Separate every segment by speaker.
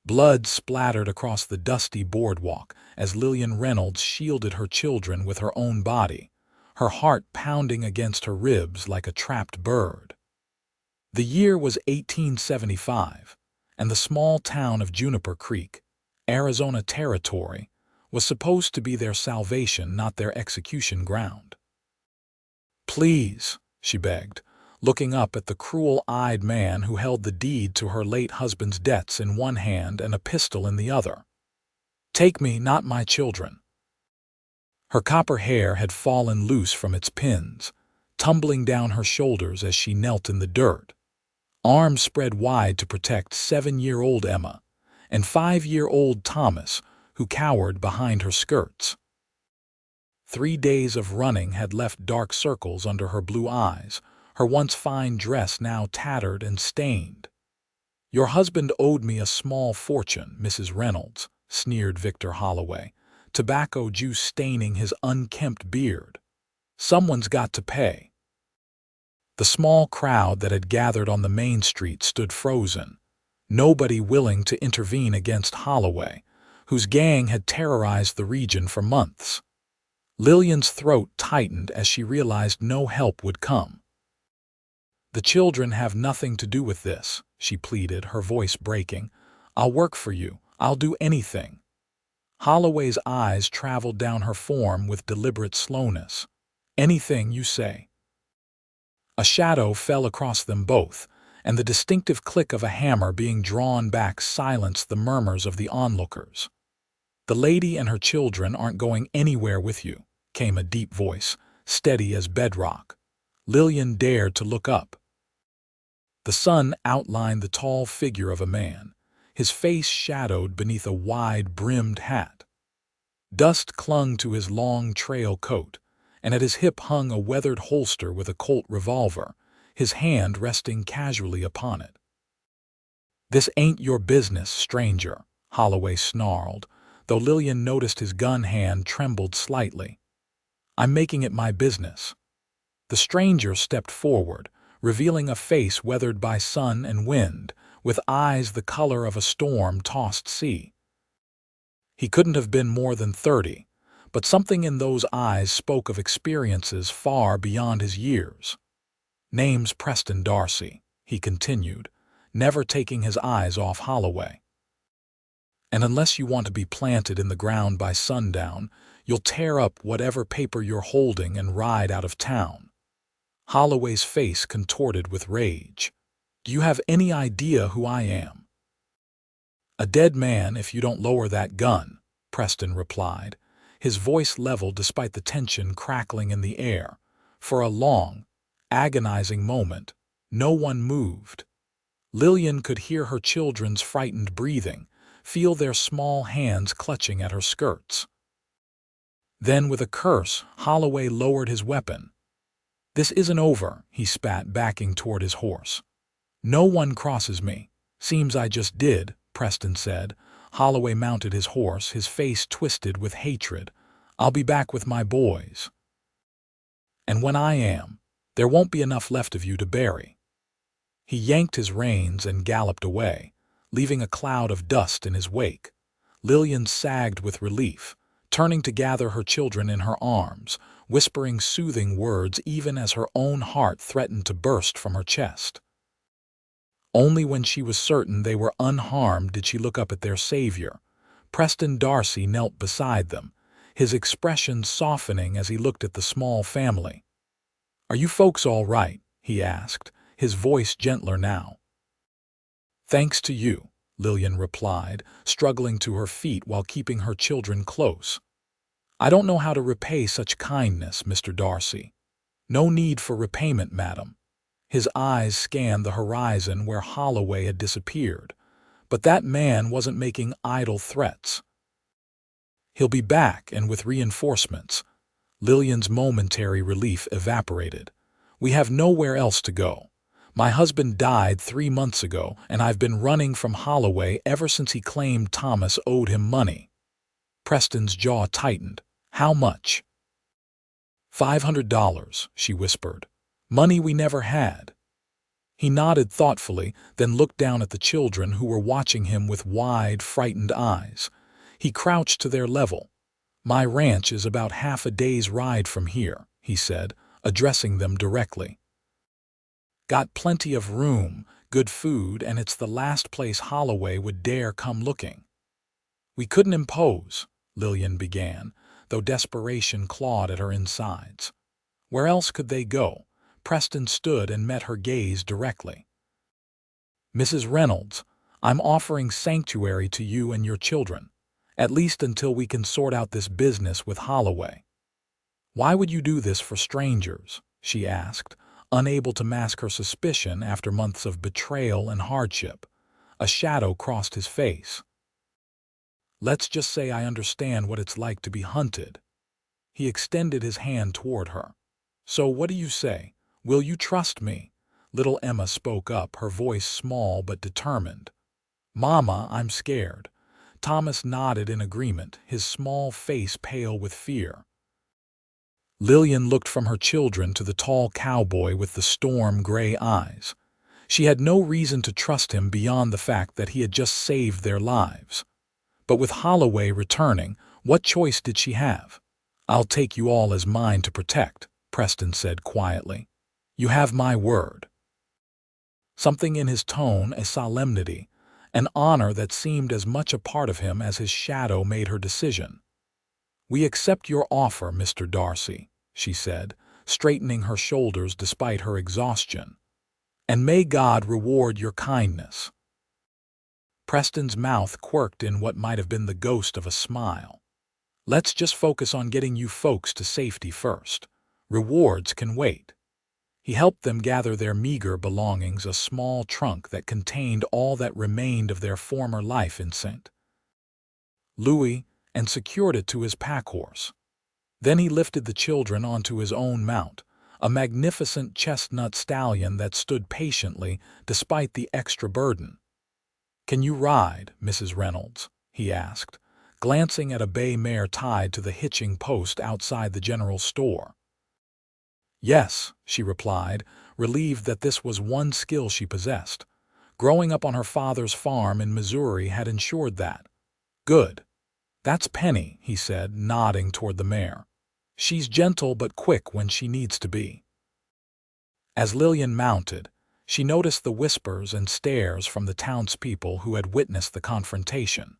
Speaker 1: Blood splattered across the dusty boardwalk as Lillian Reynolds shielded her children with her own body, her heart pounding against her ribs like a trapped bird. The year was 1875, and the small town of Juniper Creek, Arizona Territory, was supposed to be their salvation, not their execution ground. "Please," she begged, looking up at the cruel-eyed man who held the deed to her late husband's debts in one hand and a pistol in the other. "Take me, not my children." Her copper hair had fallen loose from its pins, tumbling down her shoulders as she knelt in the dirt, arms spread wide to protect 7-year-old Emma and 5-year-old Thomas, who cowered behind her skirts. 3 days of running had left dark circles under her blue eyes, her once fine dress now tattered and stained. "Your husband owed me a small fortune, Mrs. Reynolds," sneered Victor Holloway, tobacco juice staining his unkempt beard. "Someone's got to pay." The small crowd that had gathered on the main street stood frozen, nobody willing to intervene against Holloway, whose gang had terrorized the region for months. Lillian's throat tightened as she realized no help would come. "The children have nothing to do with this," she pleaded, her voice breaking. "I'll work for you. I'll do anything." Holloway's eyes traveled down her form with deliberate slowness. "Anything you say." A shadow fell across them both, and the distinctive click of a hammer being drawn back silenced the murmurs of the onlookers. "The lady and her children aren't going anywhere with you," came a deep voice, steady as bedrock. Lillian dared to look up. The sun outlined the tall figure of a man, his face shadowed beneath a wide-brimmed hat. Dust clung to his long trail coat, and at his hip hung a weathered holster with a Colt revolver, his hand resting casually upon it. "This ain't your business, stranger," Holloway snarled, though Lillian noticed his gun hand trembled slightly. "I'm making it my business." The stranger stepped forward, revealing a face weathered by sun and wind, with eyes the color of a storm-tossed sea. He couldn't have been more than 30, but something in those eyes spoke of experiences far beyond his years. "Name's Preston Darcy," he continued, never taking his eyes off Holloway. "And unless you want to be planted in the ground by sundown, you'll tear up whatever paper you're holding and ride out of town." Holloway's face contorted with rage. "Do you have any idea who I am?" "A dead man if you don't lower that gun," Preston replied, his voice level despite the tension crackling in the air. For a long, agonizing moment, no one moved. Lillian could hear her children's frightened breathing, feel their small hands clutching at her skirts. Then, with a curse, Holloway lowered his weapon. "This isn't over," he spat, backing toward his horse. "No one crosses me. Seems I just did," Preston said. Holloway mounted his horse, his face twisted with hatred. "I'll be back with my boys. And when I am, there won't be enough left of you to bury." He yanked his reins and galloped away, leaving a cloud of dust in his wake. Lillian sagged with relief, turning to gather her children in her arms, whispering soothing words even as her own heart threatened to burst from her chest. Only when she was certain they were unharmed did she look up at their savior. Preston Darcy knelt beside them, his expression softening as he looked at the small family. "Are you folks all right?" he asked, his voice gentler now. "Thanks to you," Lillian replied, struggling to her feet while keeping her children close. "I don't know how to repay such kindness, Mr. Darcy." "No need for repayment, madam." His eyes scanned the horizon where Holloway had disappeared, but that man wasn't making idle threats. "He'll be back, and with reinforcements." Lillian's momentary relief evaporated. "We have nowhere else to go. My husband died 3 months ago, and I've been running from Holloway ever since he claimed Thomas owed him money." Preston's jaw tightened. "How much?" $500, she whispered. "Money we never had." He nodded thoughtfully, then looked down at the children who were watching him with wide, frightened eyes. He crouched to their level. "My ranch is about half a day's ride from here," he said, addressing them directly. "Got plenty of room, good food, and it's the last place Holloway would dare come looking." "We couldn't impose," Lillian began, though desperation clawed at her insides. Where else could they go? Preston stood and met her gaze directly. "Mrs. Reynolds, I'm offering sanctuary to you and your children, at least until we can sort out this business with Holloway." "Why would you do this for strangers?" she asked, unable to mask her suspicion after months of betrayal and hardship. A shadow crossed his face. "Let's just say I understand what it's like to be hunted." He extended his hand toward her. "So what do you say? Will you trust me?" Little Emma spoke up, her voice small but determined. "Mama, I'm scared." Thomas nodded in agreement, his small face pale with fear. Lillian looked from her children to the tall cowboy with the storm-gray eyes. She had no reason to trust him beyond the fact that he had just saved their lives. But with Holloway returning, what choice did she have? "I'll take you all as mine to protect," Preston said quietly. "You have my word." Something in his tone, a solemnity, an honor that seemed as much a part of him as his shadow made her decision. "We accept your offer, Mr. Darcy," she said, straightening her shoulders despite her exhaustion. "And may God reward your kindness." Preston's mouth quirked in what might have been the ghost of a smile. "Let's just focus on getting you folks to safety first. Rewards can wait." He helped them gather their meager belongings, a small trunk that contained all that remained of their former life in St. Louis, and secured it to his pack-horse. Then he lifted the children onto his own mount, a magnificent chestnut stallion that stood patiently despite the extra burden. "Can you ride, Mrs. Reynolds?" he asked, glancing at a bay mare tied to the hitching post outside the general store. "Yes," she replied, relieved that this was one skill she possessed. Growing up on her father's farm in Missouri had ensured that. "Good. That's Penny," he said, nodding toward the mare. "She's gentle but quick when she needs to be." As Lillian mounted, she noticed the whispers and stares from the townspeople who had witnessed the confrontation.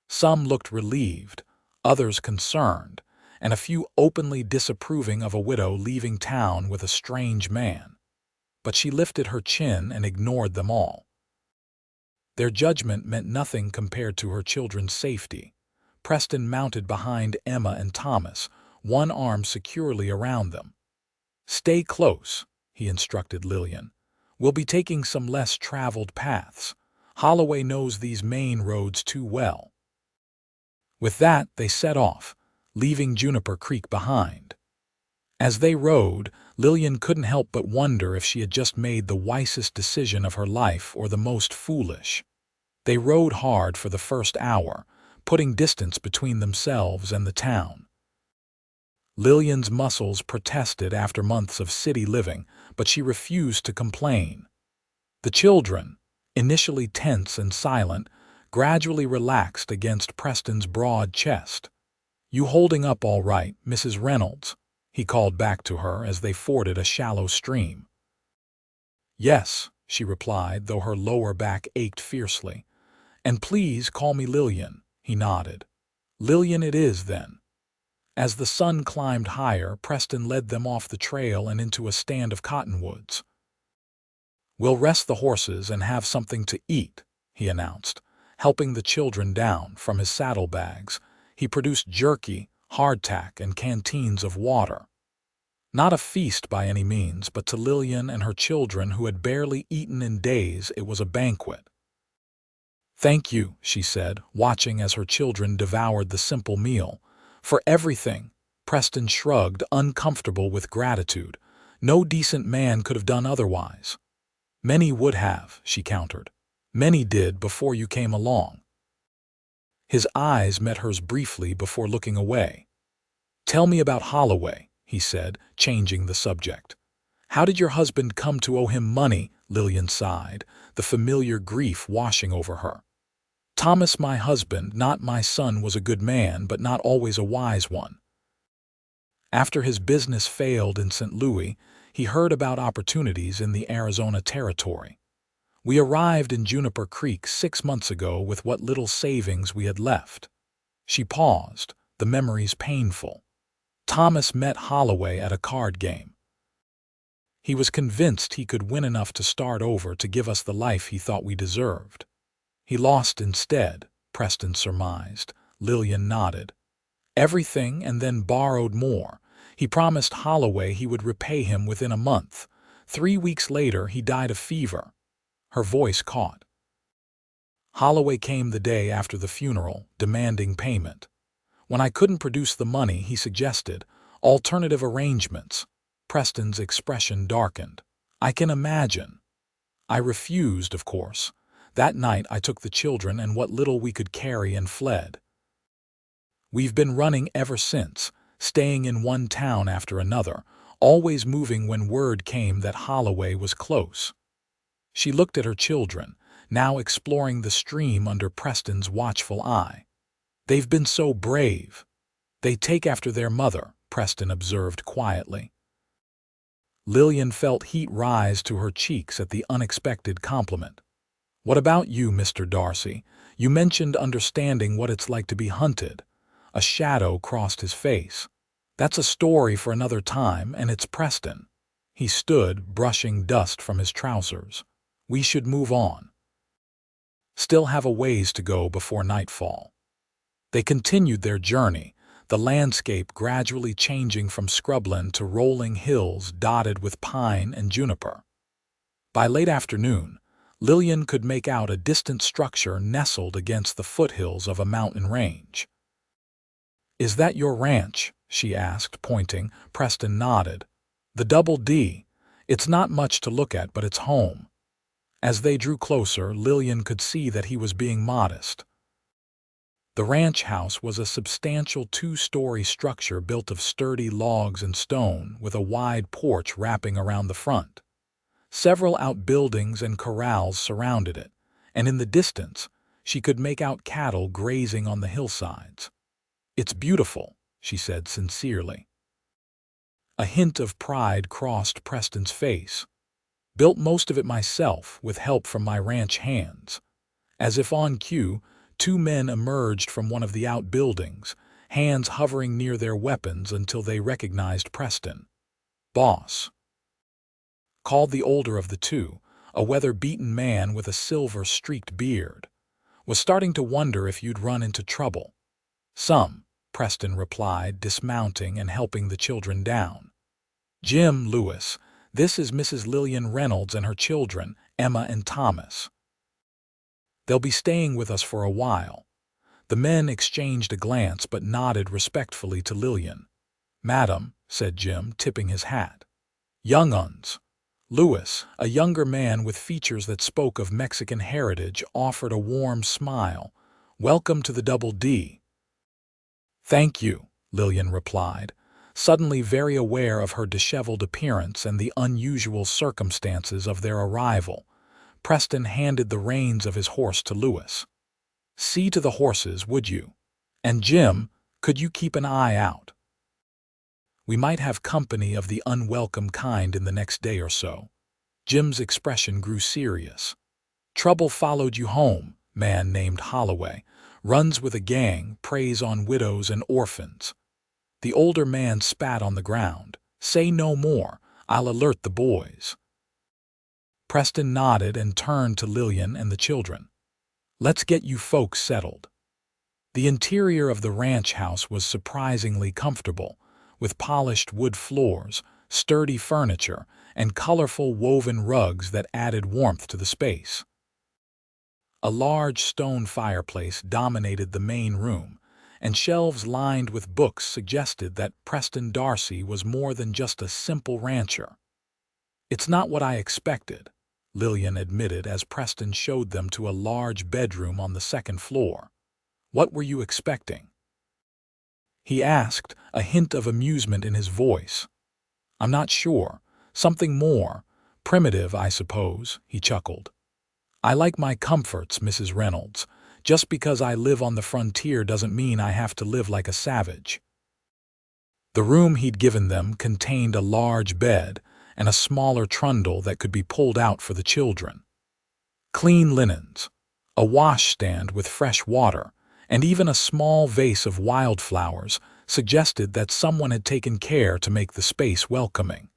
Speaker 1: Some looked relieved, others concerned, and a few openly disapproving of a widow leaving town with a strange man. But she lifted her chin and ignored them all. Their judgment meant nothing compared to her children's safety. Preston mounted behind Emma and Thomas, one arm securely around them. "Stay close," he instructed Lillian. "We'll be taking some less traveled paths. Holloway knows these main roads too well." With that, they set off, leaving Juniper Creek behind. As they rode, Lillian couldn't help but wonder if she had just made the wisest decision of her life or the most foolish. They rode hard for the first hour, putting distance between themselves and the town. Lillian's muscles protested after months of city living, but she refused to complain. The children, initially tense and silent, gradually relaxed against Preston's broad chest. "You holding up all right, Mrs. Reynolds?" he called back to her as they forded a shallow stream. "Yes," she replied, though her lower back ached fiercely. "And please call me Lillian," he nodded. "Lillian it is, then." As the sun climbed higher, Preston led them off the trail and into a stand of cottonwoods. "We'll rest the horses and have something to eat," he announced, helping the children down from his saddlebags. He produced jerky, hardtack, and canteens of water. Not a feast by any means, but to Lillian and her children who had barely eaten in days, it was a banquet. "Thank you," she said, watching as her children devoured the simple meal. "For everything." Preston shrugged, uncomfortable with gratitude. "No decent man could have done otherwise." "Many would have," she countered. "Many did before you came along." His eyes met hers briefly before looking away. "Tell me about Holloway," he said, changing the subject. How did your husband come to owe him money? Lillian sighed, the familiar grief washing over her. Thomas, my husband, not my son, was a good man, but not always a wise one. After his business failed in St. Louis, he heard about opportunities in the Arizona territory. We arrived in Juniper Creek 6 months ago with what little savings we had left. She paused, the memories painful. Thomas met Holloway at a card game. He was convinced he could win enough to start over to give us the life he thought we deserved. He lost instead, Preston surmised. Lillian nodded. Everything, and then borrowed more. He promised Holloway he would repay him within a month. 3 weeks later, he died of fever. Her voice caught. Holloway came the day after the funeral, demanding payment. When I couldn't produce the money, he suggested alternative arrangements. Preston's expression darkened. I can imagine. I refused, of course. That night I took the children and what little we could carry and fled. We've been running ever since, staying in one town after another, always moving when word came that Holloway was close. She looked at her children, now exploring the stream under Preston's watchful eye. They've been so brave. They take after their mother, Preston observed quietly. Lillian felt heat rise to her cheeks at the unexpected compliment. What about you, Mr. Darcy? You mentioned understanding what it's like to be hunted. A shadow crossed his face. That's a story for another time, and it's Preston. He stood, brushing dust from his trousers. We should move on. Still have a ways to go before nightfall. They continued their journey, the landscape gradually changing from scrubland to rolling hills dotted with pine and juniper. By late afternoon, Lillian could make out a distant structure nestled against the foothills of a mountain range. Is that your ranch? She asked, pointing. Preston nodded. The Double D. It's not much to look at, but it's home. As they drew closer, Lillian could see that he was being modest. The ranch house was a substantial 2-story structure built of sturdy logs and stone, with a wide porch wrapping around the front. Several outbuildings and corrals surrounded it, and in the distance, she could make out cattle grazing on the hillsides. It's beautiful, she said sincerely. A hint of pride crossed Preston's face. Built most of it myself, with help from my ranch hands. As if on cue, 2 men emerged from one of the outbuildings, hands hovering near their weapons until they recognized Preston. Boss, called the older of the two, a weather-beaten man with a silver-streaked beard. Was starting to wonder if you'd run into trouble. Some, Preston replied, dismounting and helping the children down. Jim, Lewis, this is Mrs. Lillian Reynolds and her children, Emma and Thomas. They'll be staying with us for a while. The men exchanged a glance but nodded respectfully to Lillian. Madam, said Jim, tipping his hat. Young uns. Lewis, a younger man with features that spoke of Mexican heritage, offered a warm smile. Welcome to the Double D. Thank you, Lillian replied, suddenly very aware of her disheveled appearance and the unusual circumstances of their arrival. Preston handed the reins of his horse to Lewis. See to the horses, would you? And Jim, could you keep an eye out? We might have company of the unwelcome kind in the next day or so. Jim's expression grew serious. Trouble followed you home, man named Holloway. Runs with a gang, preys on widows and orphans. The older man spat on the ground. Say no more, I'll alert the boys. Preston nodded and turned to Lillian and the children. Let's get you folks settled. The interior of the ranch house was surprisingly comfortable, with polished wood floors, sturdy furniture, and colorful woven rugs that added warmth to the space. A large stone fireplace dominated the main room, and shelves lined with books suggested that Preston Darcy was more than just a simple rancher. It's not what I expected, Lillian admitted as Preston showed them to a large bedroom on the 2nd floor. What were you expecting? He asked, a hint of amusement in his voice. I'm not sure. Something more primitive, I suppose, he chuckled. I like my comforts, Mrs. Reynolds. Just because I live on the frontier doesn't mean I have to live like a savage. The room he'd given them contained a large bed and a smaller trundle that could be pulled out for the children. Clean linens, a washstand with fresh water, and even a small vase of wildflowers suggested that someone had taken care to make the space welcoming.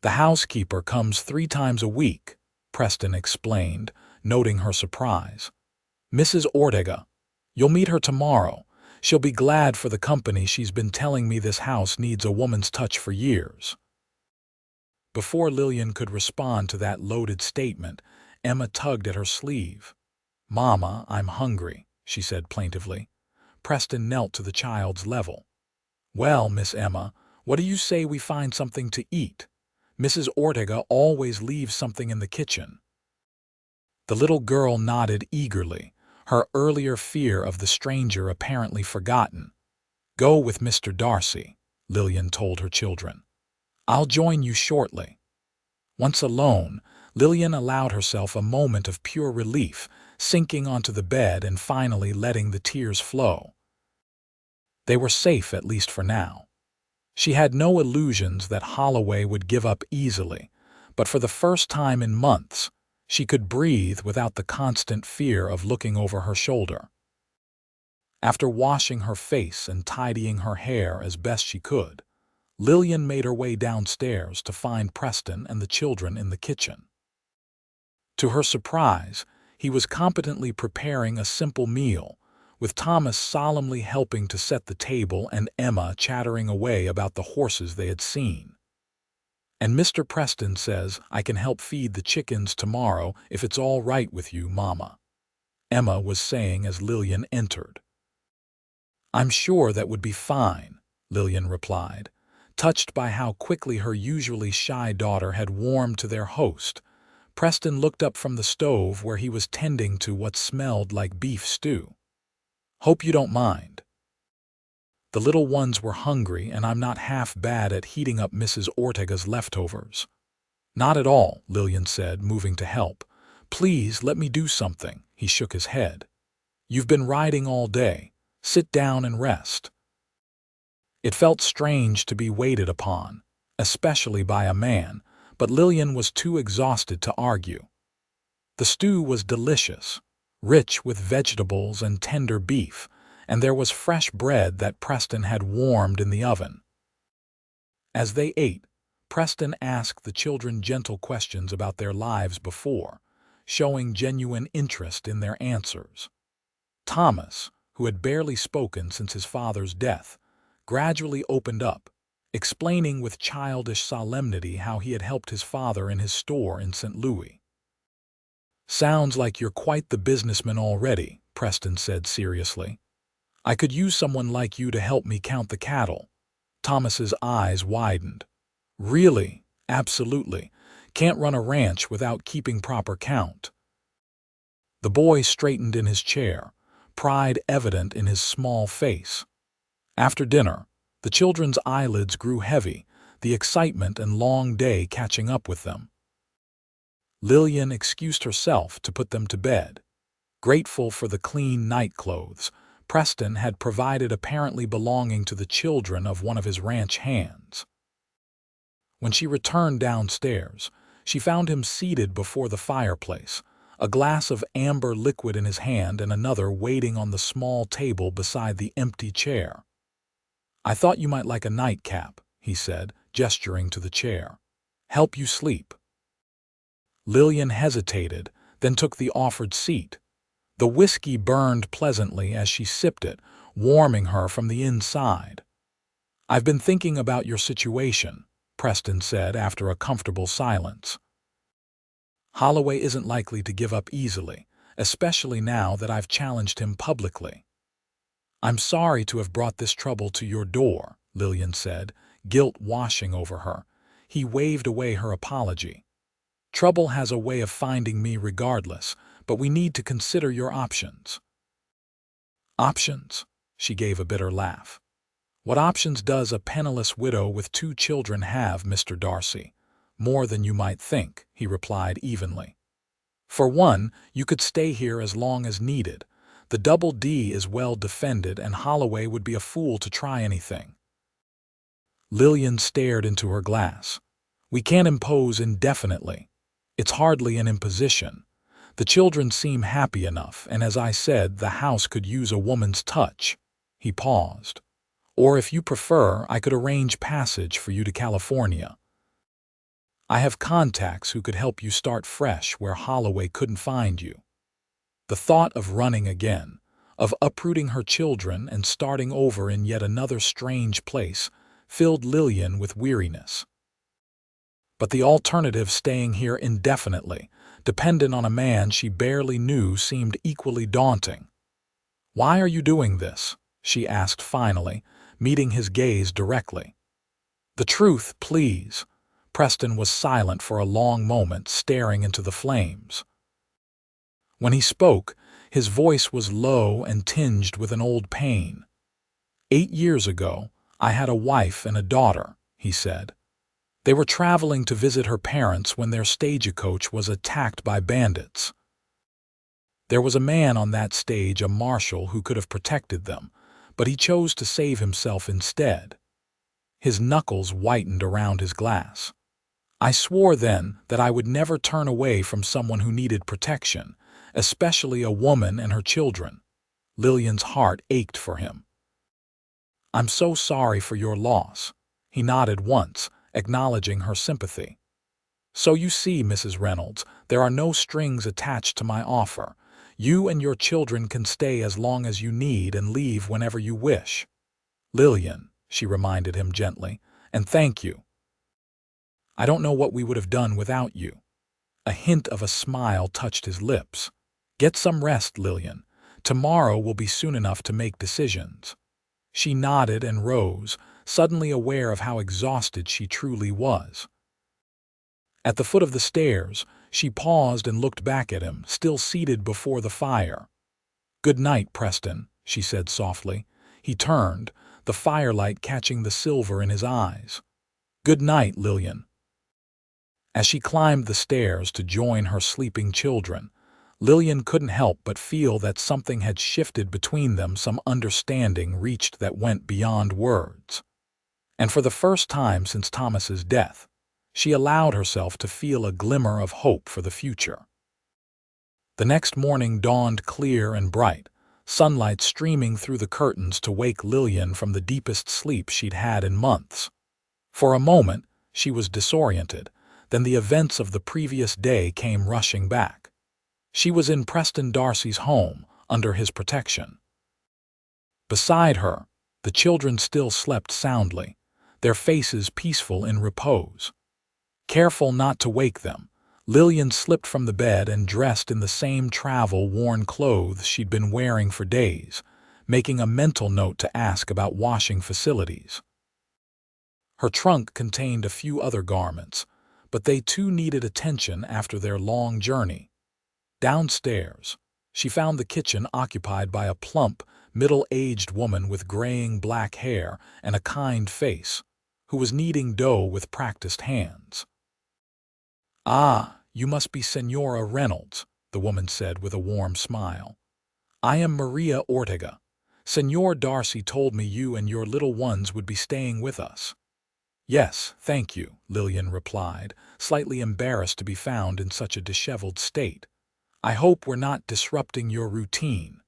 Speaker 1: The housekeeper comes 3 times a week, Preston explained, noting her surprise. Mrs. Ortega. You'll meet her tomorrow. She'll be glad for the company. She's been telling me this house needs a woman's touch for years. Before Lillian could respond to that loaded statement, Emma tugged at her sleeve. Mama, I'm hungry, she said plaintively. Preston knelt to the child's level. Well, Miss Emma, what do you say we find something to eat? Mrs. Ortega always leaves something in the kitchen. The little girl nodded eagerly, her earlier fear of the stranger apparently forgotten. Go with Mr. Darcy, Lillian told her children. I'll join you shortly. Once alone, Lillian allowed herself a moment of pure relief, sinking onto the bed and finally letting the tears flow. They were safe, at least for now. She had no illusions that Holloway would give up easily, but for the first time in months, she could breathe without the constant fear of looking over her shoulder. After washing her face and tidying her hair as best she could, Lillian made her way downstairs to find Preston and the children in the kitchen. To her surprise, he was competently preparing a simple meal, with Thomas solemnly helping to set the table and Emma chattering away about the horses they had seen. And Mr. Preston says I can help feed the chickens tomorrow if it's all right with you, Mama, Emma was saying as Lillian entered. I'm sure that would be fine, Lillian replied, touched by how quickly her usually shy daughter had warmed to their host. Preston looked up from the stove where he was tending to what smelled like beef stew. Hope you don't mind. The little ones were hungry, and I'm not half bad at heating up Mrs. Ortega's leftovers. Not at all, Lillian said, moving to help. Please let me do something, he shook his head. You've been riding all day. Sit down and rest. It felt strange to be waited upon, especially by a man, but Lillian was too exhausted to argue. The stew was delicious, rich with vegetables and tender beef, and there was fresh bread that Preston had warmed in the oven. As they ate, Preston asked the children gentle questions about their lives before, showing genuine interest in their answers. Thomas, who had barely spoken since his father's death, gradually opened up, explaining with childish solemnity how he had helped his father in his store in St. Louis. Sounds like you're quite the businessman already, Preston said seriously. I could use someone like you to help me count the cattle. Thomas's eyes widened. Really? Absolutely. Can't run a ranch without keeping proper count. The boy straightened in his chair, pride evident in his small face. After dinner, the children's eyelids grew heavy, the excitement and long day catching up with them. Lillian excused herself to put them to bed. Grateful for the clean night clothes Preston had provided, apparently belonging to the children of one of his ranch hands. When she returned downstairs, she found him seated before the fireplace, a glass of amber liquid in his hand and another waiting on the small table beside the empty chair. I thought you might like a nightcap, he said, gesturing to the chair. Help you sleep. Lillian hesitated, then took the offered seat. The whiskey burned pleasantly as she sipped it, warming her from the inside. I've been thinking about your situation, Preston said after a comfortable silence. Holloway isn't likely to give up easily, especially now that I've challenged him publicly. I'm sorry to have brought this trouble to your door, Lillian said, guilt washing over her. He waved away her apology. Trouble has a way of finding me regardless, but we need to consider your options. Options? She gave a bitter laugh. What options does a penniless widow with 2 children have, Mr. Darcy? More than you might think, he replied evenly. For one, you could stay here as long as needed. The Double D is well defended, and Holloway would be a fool to try anything. Lillian stared into her glass. We can't impose indefinitely. It's hardly an imposition. The children seem happy enough, and as I said, the house could use a woman's touch. He paused. Or if you prefer, I could arrange passage for you to California. I have contacts who could help you start fresh where Holloway couldn't find you. The thought of running again, of uprooting her children and starting over in yet another strange place, filled Lillian with weariness. But the alternative, staying here indefinitely, dependent on a man she barely knew, seemed equally daunting. Why are you doing this? She asked finally, meeting his gaze directly. The truth, please. Preston was silent for a long moment, staring into the flames. When he spoke, his voice was low and tinged with an old pain. 8 years ago, I had a wife and a daughter, he said. They were traveling to visit her parents when their stagecoach was attacked by bandits. There was a man on that stage, a marshal, who could have protected them, but he chose to save himself instead. His knuckles whitened around his glass. I swore then that I would never turn away from someone who needed protection, especially a woman and her children. Lillian's heart ached for him. I'm so sorry for your loss. He nodded once, acknowledging her sympathy. So you see, Mrs. Reynolds, there are no strings attached to my offer. You and your children can stay as long as you need and leave whenever you wish. Lillian, she reminded him gently, and thank you. I don't know what we would have done without you. A hint of a smile touched his lips. Get some rest, Lillian. Tomorrow will be soon enough to make decisions. She nodded and rose, suddenly aware of how exhausted she truly was. At the foot of the stairs, she paused and looked back at him, still seated before the fire. Good night, Preston, she said softly. He turned, the firelight catching the silver in his eyes. Good night, Lillian. As she climbed the stairs to join her sleeping children, Lillian couldn't help but feel that something had shifted between them, some understanding reached that went beyond words. And for the first time since Thomas's death, she allowed herself to feel a glimmer of hope for the future. The next morning dawned clear and bright, sunlight streaming through the curtains to wake Lillian from the deepest sleep she'd had in months. For a moment, she was disoriented. Then the events of the previous day came rushing back. She was in Preston Darcy's home, under his protection. Beside her, the children still slept soundly, their faces peaceful in repose. Careful not to wake them, Lillian slipped from the bed and dressed in the same travel-worn clothes she'd been wearing for days, making a mental note to ask about washing facilities. Her trunk contained a few other garments, but they too needed attention after their long journey. Downstairs, she found the kitchen occupied by a plump, middle-aged woman with graying black hair and a kind face, who was kneading dough with practiced hands. Ah, you must be Senora Reynolds, the woman said with a warm smile. I am Maria Ortega. Senor Darcy told me you and your little ones would be staying with us. Yes, thank you, Lillian replied, slightly embarrassed to be found in such a disheveled state. I hope we're not disrupting your routine.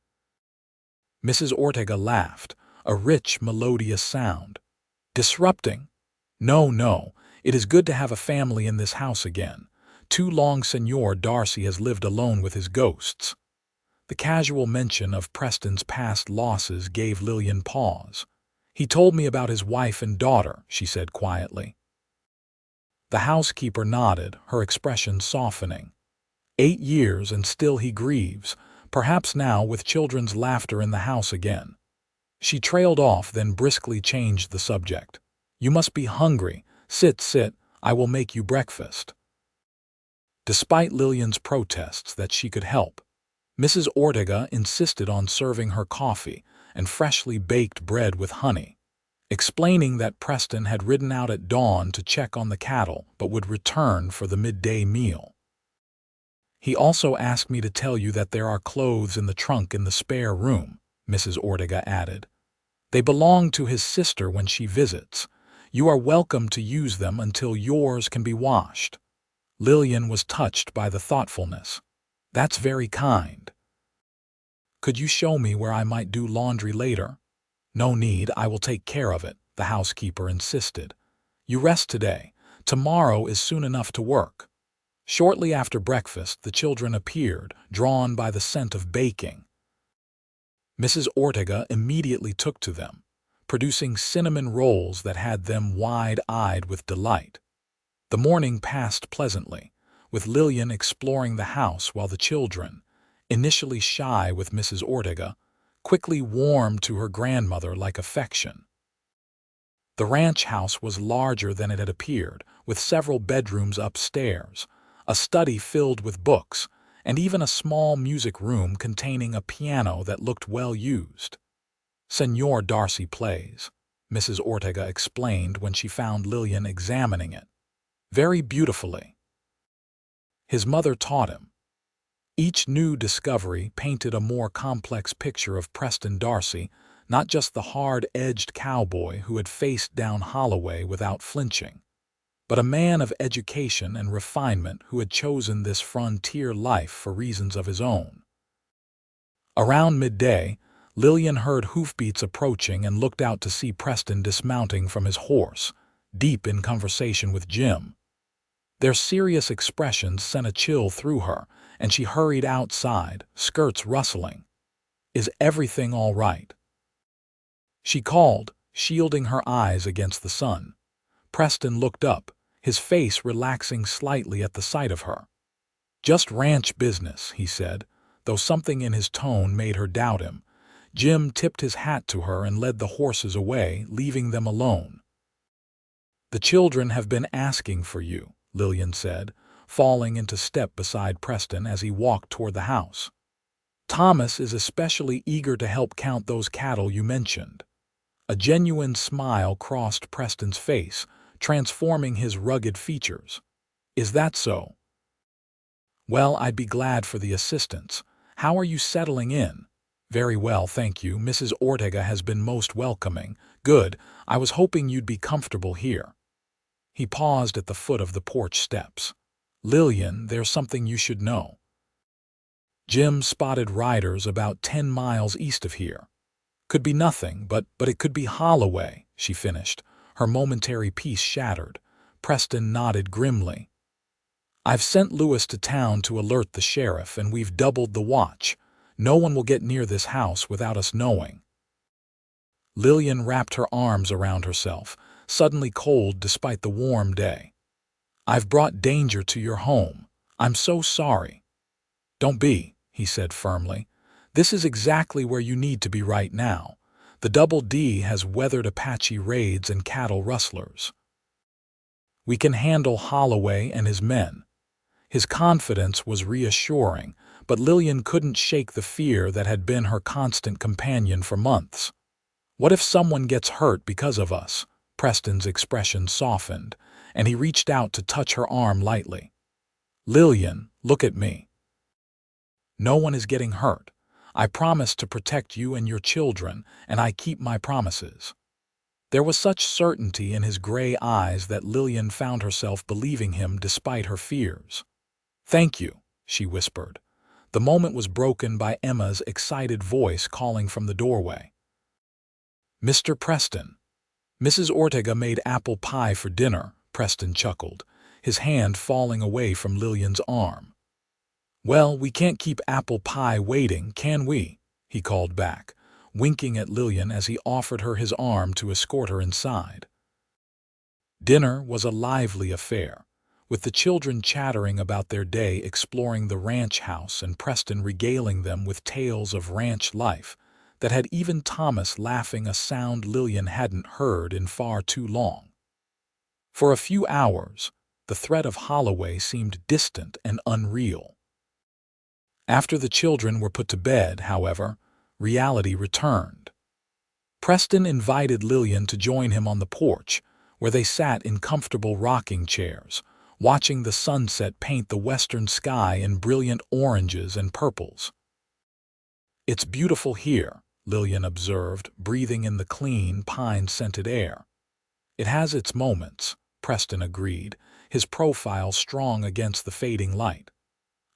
Speaker 1: Mrs. Ortega laughed, a rich, melodious sound. Disrupting? No, no, it is good to have a family in this house again. Too long Senor Darcy has lived alone with his ghosts. The casual mention of Preston's past losses gave Lillian pause. He told me about his wife and daughter, she said quietly. The housekeeper nodded, her expression softening. 8 years and still he grieves, perhaps now with children's laughter in the house again. She trailed off, then briskly changed the subject. You must be hungry. Sit, I will make you breakfast. Despite Lillian's protests that she could help, Mrs. Ortega insisted on serving her coffee and freshly baked bread with honey. explaining that Preston had ridden out at dawn to check on the cattle but would return for the midday meal. He also asked me to tell you that there are clothes in the trunk in the spare room, Mrs. Ortega added. They belong to his sister when she visits. You are welcome to use them until yours can be washed. Lillian was touched by the thoughtfulness. That's very kind. Could you show me where I might do laundry later? No need, I will take care of it, the housekeeper insisted. You rest today. Tomorrow is soon enough to work. Shortly after breakfast, the children appeared, drawn by the scent of baking. Mrs. Ortega immediately took to them, producing cinnamon rolls that had them wide-eyed with delight. The morning passed pleasantly, with Lillian exploring the house while the children, initially shy with Mrs. Ortega, quickly warmed to her grandmother like affection. The ranch house was larger than it had appeared, with several bedrooms upstairs, a study filled with books, and even a small music room containing a piano that looked well used. Senor Darcy plays, Mrs. Ortega explained when she found Lillian examining it. Very beautifully. His mother taught him. Each new discovery painted a more complex picture of Preston Darcy, not just the hard-edged cowboy who had faced down Holloway without flinching, but a man of education and refinement who had chosen this frontier life for reasons of his own. Around midday, Lillian heard hoofbeats approaching and looked out to see Preston dismounting from his horse, deep in conversation with Jim. Their serious expressions sent a chill through her, and she hurried outside, skirts rustling. "Is everything all right?" she called, shielding her eyes against the sun. Preston looked up, his face relaxing slightly at the sight of her. "Just ranch business," he said, though something in his tone made her doubt him. Jim tipped his hat to her and led the horses away, leaving them alone. "The children have been asking for you," Lillian said, falling into step beside Preston as he walked toward the house. "Thomas is especially eager to help count those cattle you mentioned." A genuine smile crossed Preston's face, transforming his rugged features. "Is that so? Well, I'd be glad for the assistance. How are you settling in?" "Very well, thank you. Mrs. Ortega has been most welcoming." "Good. I was hoping you'd be comfortable here." He paused at the foot of the porch steps. "Lillian, there's something you should know. Jim spotted riders about 10 miles east of here. Could be nothing, but it could be Holloway," she finished, her momentary peace shattered. Preston nodded grimly. "I've sent Lewis to town to alert the sheriff, and we've doubled the watch. No one will get near this house without us knowing." Lillian wrapped her arms around herself, suddenly cold despite the warm day. "I've brought danger to your home. I'm so sorry." "Don't be," he said firmly. "This is exactly where you need to be right now. The Double D has weathered Apache raids and cattle rustlers. We can handle Holloway and his men." His confidence was reassuring, but Lillian couldn't shake the fear that had been her constant companion for months. "What if someone gets hurt because of us?" Preston's expression softened, and he reached out to touch her arm lightly. "Lillian, look at me. No one is getting hurt. I promise to protect you and your children, and I keep my promises." There was such certainty in his gray eyes that Lillian found herself believing him despite her fears. "Thank you," she whispered. The moment was broken by Emma's excited voice calling from the doorway. "Mr. Preston." "Mrs. Ortega made apple pie for dinner," Preston chuckled, his hand falling away from Lillian's arm. "Well, we can't keep apple pie waiting, can we?" he called back, winking at Lillian as he offered her his arm to escort her inside. Dinner was a lively affair, with the children chattering about their day exploring the ranch house and Preston regaling them with tales of ranch life that had even Thomas laughing, a sound Lillian hadn't heard in far too long. For a few hours, the threat of Holloway seemed distant and unreal. After the children were put to bed, however, reality returned. Preston invited Lillian to join him on the porch, where they sat in comfortable rocking chairs, watching the sunset paint the western sky in brilliant oranges and purples. "It's beautiful here," Lillian observed, breathing in the clean, pine-scented air. "It has its moments," Preston agreed, his profile strong against the fading light.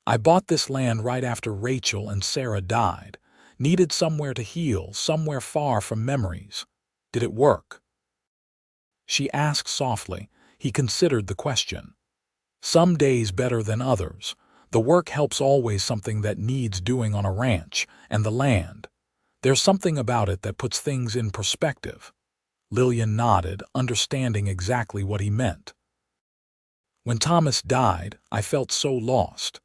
Speaker 1: "I bought this land right after Rachel and Sarah died. Needed somewhere to heal, somewhere far from memories. Did it work?" She asked softly. He considered the question. "Some days better than others. The work helps always something that needs doing on a ranch, and the land. There's something about it that puts things in perspective." Lillian nodded, understanding exactly what he meant. "When Thomas died, I felt so lost.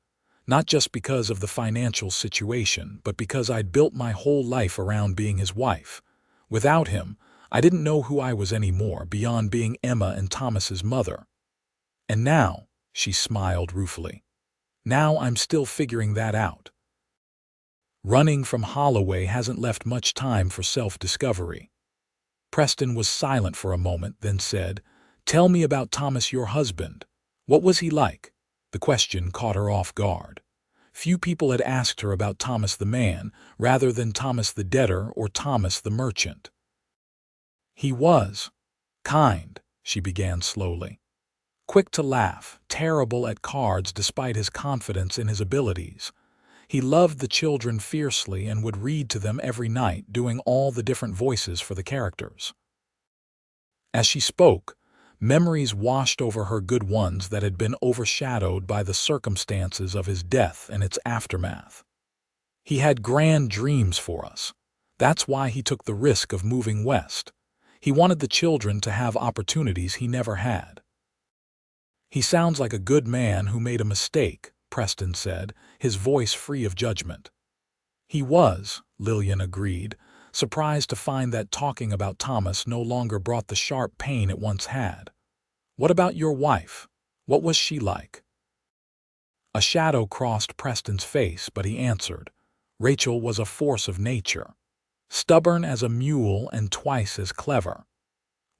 Speaker 1: Not just because of the financial situation, but because I'd built my whole life around being his wife. Without him, I didn't know who I was anymore beyond being Emma and Thomas's mother. And now," she smiled ruefully, "now I'm still figuring that out." Running from Holloway hasn't left much time for self-discovery. Preston was silent for a moment, then said, "Tell me about Thomas, your husband. What was he like?" The question caught her off guard. Few people had asked her about Thomas the man, rather than Thomas the debtor or Thomas the merchant. "He was kind," she began slowly. "Quick to laugh, terrible at cards despite his confidence in his abilities. He loved the children fiercely and would read to them every night, doing all the different voices for the characters." As she spoke, memories washed over her, good ones that had been overshadowed by the circumstances of his death and its aftermath. "He had grand dreams for us. That's why he took the risk of moving west. He wanted the children to have opportunities he never had." "He sounds like a good man who made a mistake," Preston said, his voice free of judgment. "He was," Lillian agreed, surprised to find that talking about Thomas no longer brought the sharp pain it once had. "What about your wife? What was she like?" A shadow crossed Preston's face, but he answered. "Rachel was a force of nature. Stubborn as a mule and twice as clever.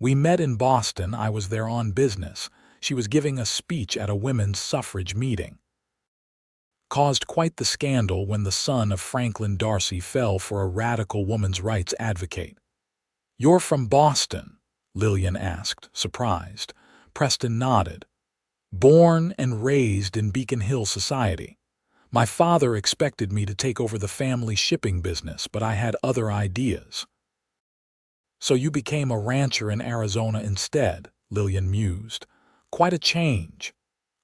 Speaker 1: We met in Boston. I was there on business. She was giving a speech at a women's suffrage meeting. Caused quite the scandal when the son of Franklin Darcy fell for a radical women's rights advocate." "You're from Boston?" Lillian asked, surprised. Preston nodded. "Born and raised in Beacon Hill society. My father expected me to take over the family shipping business, but I had other ideas." "So you became a rancher in Arizona instead," Lillian mused. "Quite a change."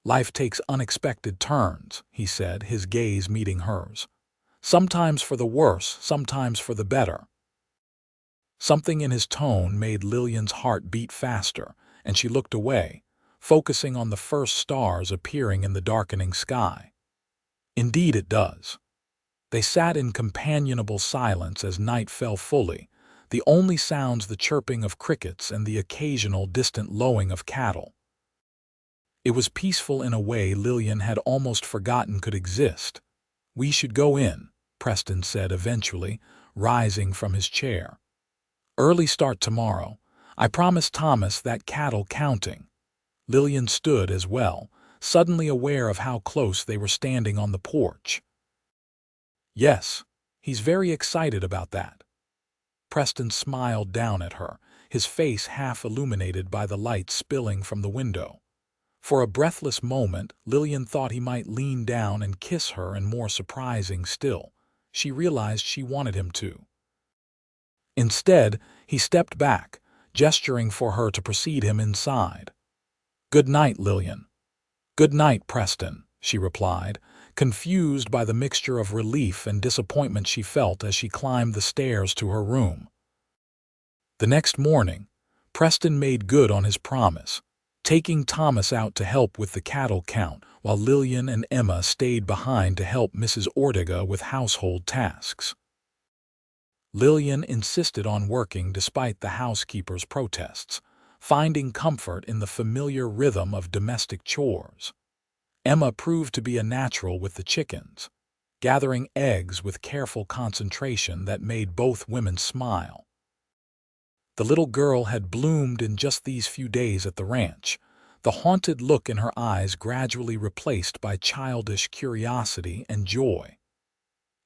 Speaker 1: "Life takes unexpected turns," he said, his gaze meeting hers. "Sometimes for the worse, sometimes for the better." Something in his tone made Lillian's heart beat faster, and she looked away, focusing on the first stars appearing in the darkening sky. "Indeed it does." They sat in companionable silence as night fell fully, the only sounds the chirping of crickets and the occasional distant lowing of cattle. It was peaceful in a way Lillian had almost forgotten could exist. "We should go in," Preston said eventually, rising from his chair. "Early start tomorrow. I promised Thomas that cattle counting." Lillian stood as well, suddenly aware of how close they were standing on the porch. "Yes, he's very excited about that." Preston smiled down at her, his face half illuminated by the light spilling from the window. For a breathless moment, Lillian thought he might lean down and kiss her, and more surprising still, she realized she wanted him to. Instead, he stepped back, gesturing for her to precede him inside. "Good night, Lillian." "Good night, Preston," she replied, confused by the mixture of relief and disappointment she felt as she climbed the stairs to her room. The next morning, Preston made good on his promise, taking Thomas out to help with the cattle count, while Lillian and Emma stayed behind to help Mrs. Ortega with household tasks. Lillian insisted on working despite the housekeeper's protests, finding comfort in the familiar rhythm of domestic chores. Emma proved to be a natural with the chickens, gathering eggs with careful concentration that made both women smile. The little girl had bloomed in just these few days at the ranch, the haunted look in her eyes gradually replaced by childish curiosity and joy.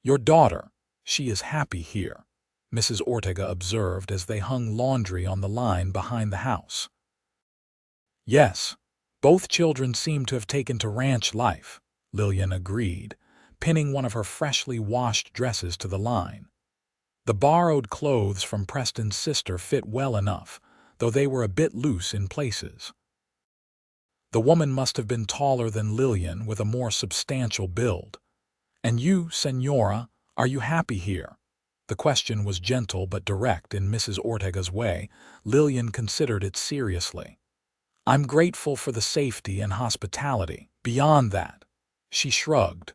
Speaker 1: "Your daughter, she is happy here," Mrs. Ortega observed as they hung laundry on the line behind the house. "Yes, both children seem to have taken to ranch life," Lillian agreed, pinning one of her freshly washed dresses to the line. The borrowed clothes from Preston's sister fit well enough, though they were a bit loose in places. The woman must have been taller than Lillian, with a more substantial build. "And you, Senora, are you happy here?" The question was gentle but direct in Mrs. Ortega's way. Lillian considered it seriously. "I'm grateful for the safety and hospitality. Beyond that," she shrugged.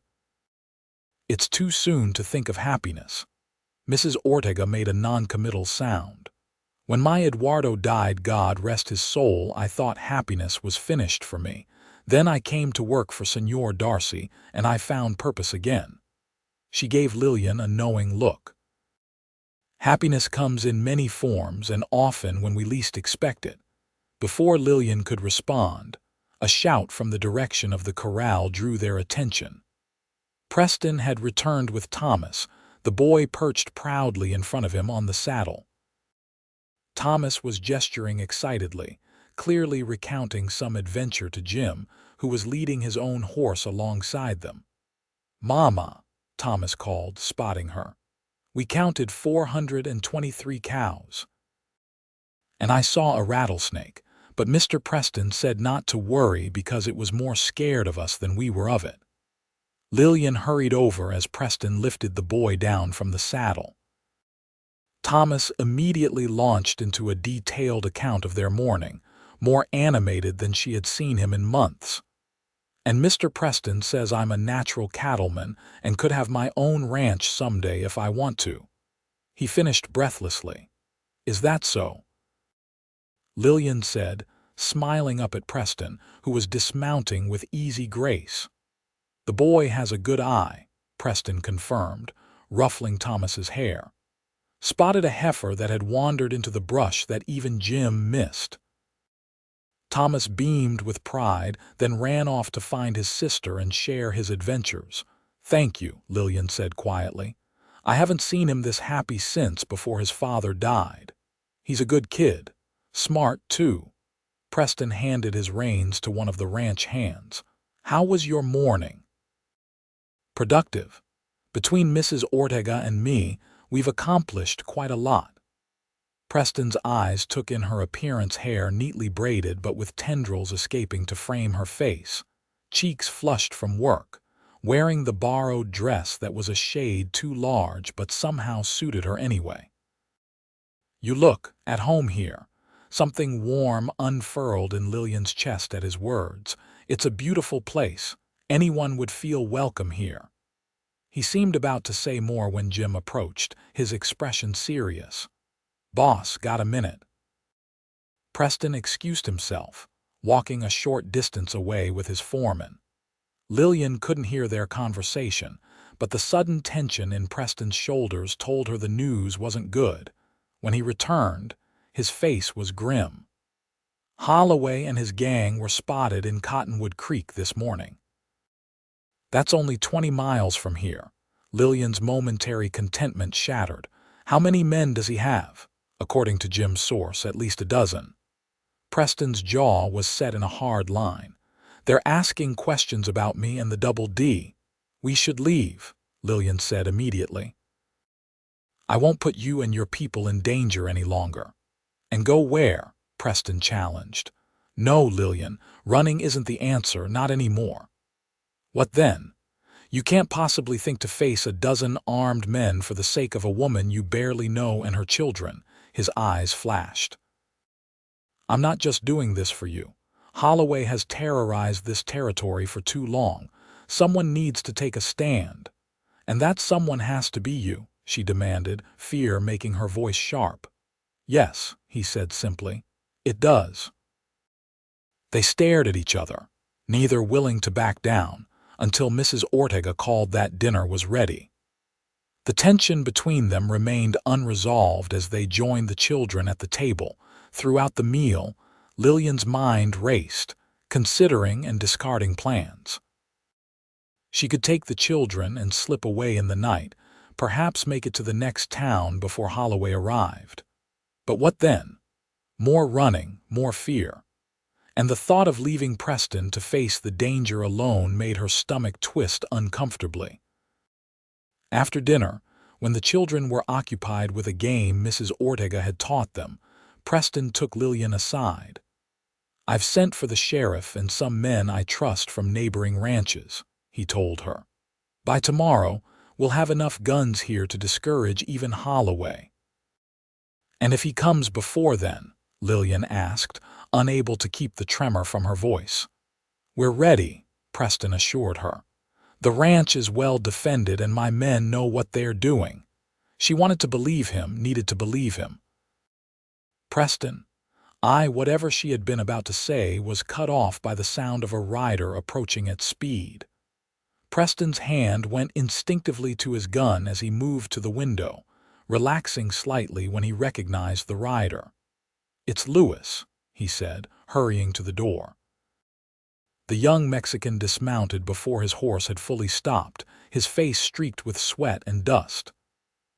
Speaker 1: "It's too soon to think of happiness." Mrs. Ortega made a non-committal sound. "When my Eduardo died, God rest his soul, I thought happiness was finished for me. Then I came to work for Senor Darcy, and I found purpose again." She gave Lillian a knowing look. "Happiness comes in many forms and often when we least expect it." Before Lillian could respond, a shout from the direction of the corral drew their attention. Preston had returned with Thomas, the boy perched proudly in front of him on the saddle. Thomas was gesturing excitedly, clearly recounting some adventure to Jim, who was leading his own horse alongside them. "Mama," Thomas called, spotting her. "We counted 423 cows. And I saw a rattlesnake, but Mr. Preston said not to worry because it was more scared of us than we were of it." Lillian hurried over as Preston lifted the boy down from the saddle. Thomas immediately launched into a detailed account of their morning, more animated than she had seen him in months. "And Mr. Preston says I'm a natural cattleman and could have my own ranch someday if I want to." He finished breathlessly. "Is that so?" Lillian said, smiling up at Preston, who was dismounting with easy grace. "The boy has a good eye," Preston confirmed, ruffling Thomas's hair. "Spotted a heifer that had wandered into the brush that even Jim missed." Thomas beamed with pride, then ran off to find his sister and share his adventures. "Thank you," Lillian said quietly. "I haven't seen him this happy since before his father died. He's a good kid. Smart, too." Preston handed his reins to one of the ranch hands. "How was your morning?" "Productive. Between Mrs. Ortega and me, we've accomplished quite a lot." Preston's eyes took in her appearance, hair neatly braided but with tendrils escaping to frame her face, cheeks flushed from work, wearing the borrowed dress that was a shade too large but somehow suited her anyway. "You look at home here." Something warm unfurled in Lillian's chest at his words. "It's a beautiful place. Anyone would feel welcome here." He seemed about to say more when Jim approached, his expression serious. "Boss, got a minute?" Preston excused himself, walking a short distance away with his foreman. Lillian couldn't hear their conversation, but the sudden tension in Preston's shoulders told her the news wasn't good. When he returned, his face was grim. "Holloway and his gang were spotted in Cottonwood Creek this morning." "That's only 20 miles from here." Lillian's momentary contentment shattered. "How many men does he have?" "According to Jim's source, at least a dozen." Preston's jaw was set in a hard line. "They're asking questions about me and the Double D. We should leave," Lillian said immediately. "I won't put you and your people in danger any longer." "And go where?" Preston challenged. "No, Lillian, running isn't the answer, not anymore." "What then?" "You can't possibly think to face a dozen armed men for the sake of a woman you barely know and her children." His eyes flashed. "I'm not just doing this for you. Holloway has terrorized this territory for too long. Someone needs to take a stand. And that someone has to be you," she demanded, fear making her voice sharp. "Yes," he said simply. "It does." They stared at each other, neither willing to back down, until Mrs. Ortega called that dinner was ready. The tension between them remained unresolved as they joined the children at the table. Throughout the meal, Lillian's mind raced, considering and discarding plans. She could take the children and slip away in the night, perhaps make it to the next town before Holloway arrived. But what then? More running, more fear. And the thought of leaving Preston to face the danger alone made her stomach twist uncomfortably. After dinner, when the children were occupied with a game Mrs. Ortega had taught them, Preston took Lillian aside. "I've sent for the sheriff and some men I trust from neighboring ranches," he told her. "By tomorrow, we'll have enough guns here to discourage even Holloway." "And if he comes before then?" Lillian asked, unable to keep the tremor from her voice. "We're ready," Preston assured her. "The ranch is well defended and my men know what they're doing." She wanted to believe him, needed to believe him. Preston, whatever she had been about to say was cut off by the sound of a rider approaching at speed. Preston's hand went instinctively to his gun as he moved to the window, relaxing slightly when he recognized the rider. "It's Lewis," he said, hurrying to the door. The young Mexican dismounted before his horse had fully stopped, his face streaked with sweat and dust.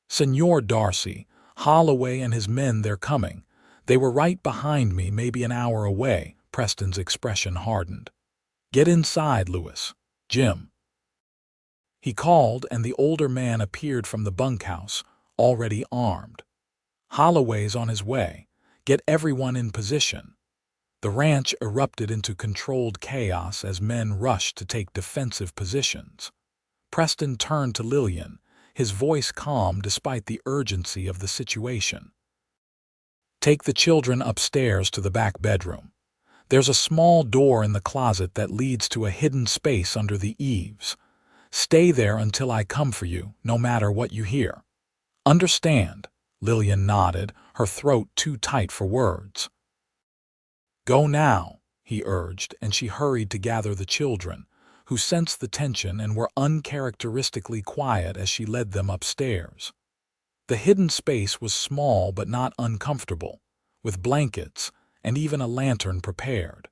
Speaker 1: "Senor Darcy, Holloway and his men, they're coming. They were right behind me, maybe an hour away." Preston's expression hardened. "Get inside, Lewis. Jim." He called, and the older man appeared from the bunkhouse, already armed. "Holloway's on his way. Get everyone in position." The ranch erupted into controlled chaos as men rushed to take defensive positions. Preston turned to Lillian, his voice calm despite the urgency of the situation. "Take the children upstairs to the back bedroom. There's a small door in the closet that leads to a hidden space under the eaves. Stay there until I come for you, no matter what you hear." "Understand," Lillian nodded, her throat too tight for words. "Go now," he urged, and she hurried to gather the children, who sensed the tension and were uncharacteristically quiet as she led them upstairs. The hidden space was small but not uncomfortable, with blankets and even a lantern prepared.